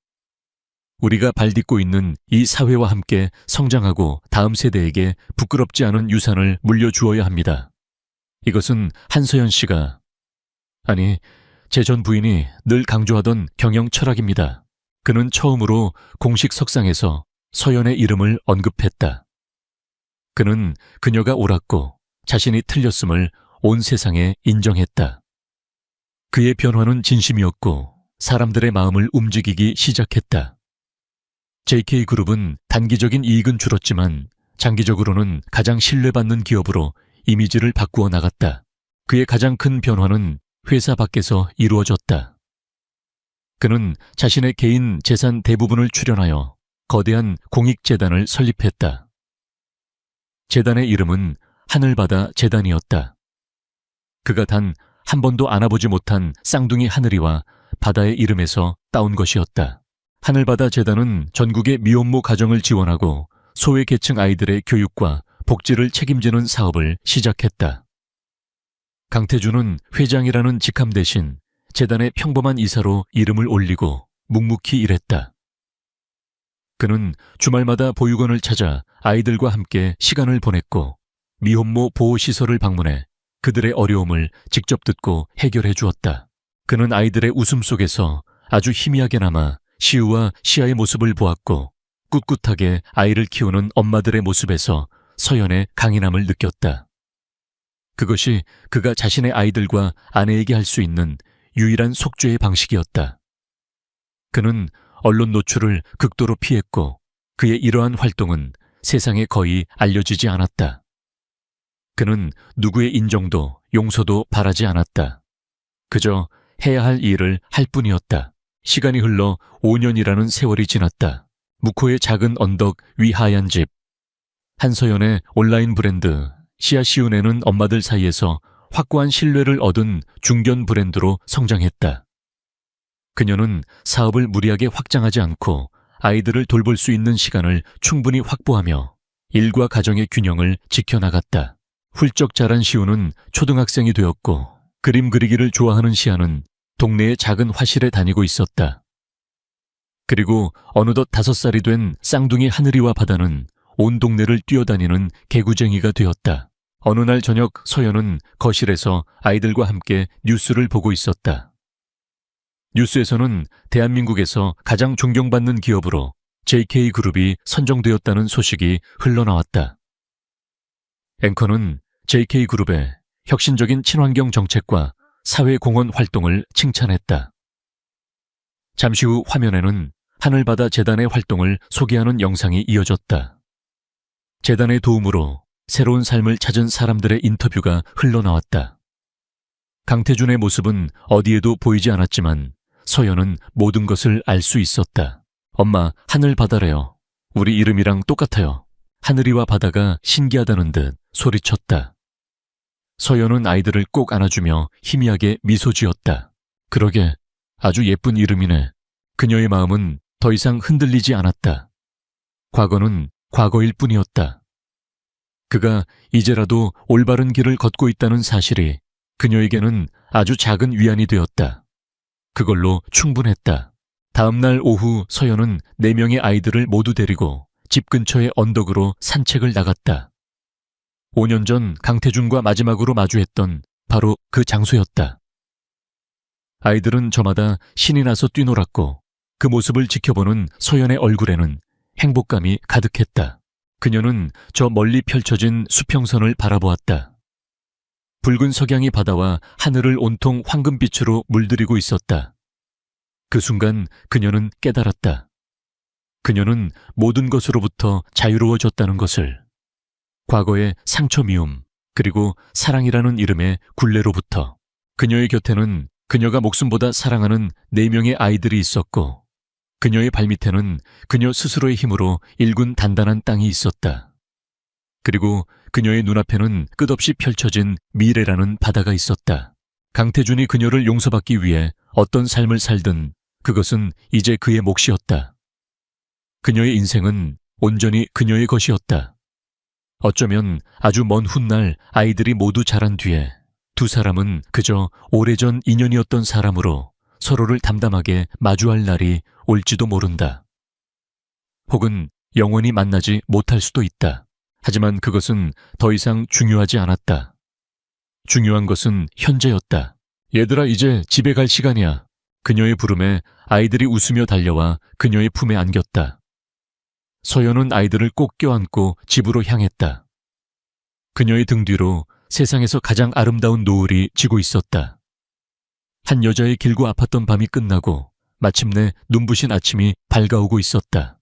우리가 발딛고 있는 이 사회와 함께 성장하고 다음 세대에게 부끄럽지 않은 유산을 물려주어야 합니다. 이것은 한서연 씨가, 아니, 제 전 부인이 늘 강조하던 경영 철학입니다. 그는 처음으로 공식 석상에서 서연의 이름을 언급했다. 그는 그녀가 옳았고 자신이 틀렸음을 온 세상에 인정했다. 그의 변화는 진심이었고 사람들의 마음을 움직이기 시작했다. JK그룹은 단기적인 이익은 줄었지만 장기적으로는 가장 신뢰받는 기업으로 이미지를 바꾸어 나갔다. 그의 가장 큰 변화는 회사 밖에서 이루어졌다. 그는 자신의 개인 재산 대부분을 출연하여 거대한 공익재단을 설립했다. 재단의 이름은 하늘바다 재단이었다. 그가 단 한 번도 안아보지 못한 쌍둥이 하늘이와 바다의 이름에서 따온 것이었다. 하늘바다 재단은 전국의 미혼모 가정을 지원하고 소외계층 아이들의 교육과 복지를 책임지는 사업을 시작했다. 강태주는 회장이라는 직함 대신 재단의 평범한 이사로 이름을 올리고 묵묵히 일했다. 그는 주말마다 보육원을 찾아 아이들과 함께 시간을 보냈고 미혼모 보호시설을 방문해 그들의 어려움을 직접 듣고 해결해 주었다. 그는 아이들의 웃음 속에서 아주 희미하게나마 시우와 시아의 모습을 보았고 꿋꿋하게 아이를 키우는 엄마들의 모습에서 서연의 강인함을 느꼈다. 그것이 그가 자신의 아이들과 아내에게 할 수 있는 유일한 속죄의 방식이었다. 그는 언론 노출을 극도로 피했고 그의 이러한 활동은 세상에 거의 알려지지 않았다. 그는 누구의 인정도 용서도 바라지 않았다. 그저 해야 할 일을 할 뿐이었다. 시간이 흘러 5년이라는 세월이 지났다. 묵호의 작은 언덕 위 하얀 집. 한서연의 온라인 브랜드 시아시운에는 엄마들 사이에서 확고한 신뢰를 얻은 중견 브랜드로 성장했다. 그녀는 사업을 무리하게 확장하지 않고 아이들을 돌볼 수 있는 시간을 충분히 확보하며 일과 가정의 균형을 지켜나갔다. 훌쩍 자란 시우는 초등학생이 되었고 그림 그리기를 좋아하는 시아는 동네의 작은 화실에 다니고 있었다. 그리고 어느덧 5살이 된 쌍둥이 하늘이와 바다는 온 동네를 뛰어다니는 개구쟁이가 되었다. 어느 날 저녁 서연은 거실에서 아이들과 함께 뉴스를 보고 있었다. 뉴스에서는 대한민국에서 가장 존경받는 기업으로 JK그룹이 선정되었다는 소식이 흘러나왔다. 앵커는 JK그룹의 혁신적인 친환경 정책과 사회공헌 활동을 칭찬했다. 잠시 후 화면에는 하늘바다 재단의 활동을 소개하는 영상이 이어졌다. 재단의 도움으로 새로운 삶을 찾은 사람들의 인터뷰가 흘러나왔다. 강태준의 모습은 어디에도 보이지 않았지만 서연은 모든 것을 알 수 있었다. 엄마, 하늘바다래요. 우리 이름이랑 똑같아요. 하늘이와 바다가 신기하다는 듯 소리쳤다. 서연은 아이들을 꼭 안아주며 희미하게 미소 지었다. 그러게, 아주 예쁜 이름이네. 그녀의 마음은 더 이상 흔들리지 않았다. 과거는 과거일 뿐이었다. 그가 이제라도 올바른 길을 걷고 있다는 사실이 그녀에게는 아주 작은 위안이 되었다. 그걸로 충분했다. 다음 날 오후 서연은 4명의 아이들을 모두 데리고 집 근처의 언덕으로 산책을 나갔다. 5년 전 강태준과 마지막으로 마주했던 바로 그 장소였다. 아이들은 저마다 신이 나서 뛰놀았고 그 모습을 지켜보는 서연의 얼굴에는 행복감이 가득했다. 그녀는 저 멀리 펼쳐진 수평선을 바라보았다. 붉은 석양이 바다와 하늘을 온통 황금빛으로 물들이고 있었다. 그 순간 그녀는 깨달았다. 그녀는 모든 것으로부터 자유로워졌다는 것을. 과거의 상처 미움, 그리고 사랑이라는 이름의 굴레로부터. 그녀의 곁에는 그녀가 목숨보다 사랑하는 4명의 아이들이 있었고 그녀의 발밑에는 그녀 스스로의 힘으로 일군 단단한 땅이 있었다. 그리고 그녀의 눈앞에는 끝없이 펼쳐진 미래라는 바다가 있었다. 강태준이 그녀를 용서받기 위해 어떤 삶을 살든 그것은 이제 그의 몫이었다. 그녀의 인생은 온전히 그녀의 것이었다. 어쩌면 아주 먼 훗날 아이들이 모두 자란 뒤에 두 사람은 그저 오래전 인연이었던 사람으로 서로를 담담하게 마주할 날이 올지도 모른다. 혹은 영원히 만나지 못할 수도 있다. 하지만 그것은 더 이상 중요하지 않았다. 중요한 것은 현재였다. 얘들아, 이제 집에 갈 시간이야. 그녀의 부름에 아이들이 웃으며 달려와 그녀의 품에 안겼다. 서연은 아이들을 꼭 껴안고 집으로 향했다. 그녀의 등 뒤로 세상에서 가장 아름다운 노을이 지고 있었다. 한 여자의 길고 아팠던 밤이 끝나고 마침내 눈부신 아침이 밝아오고 있었다.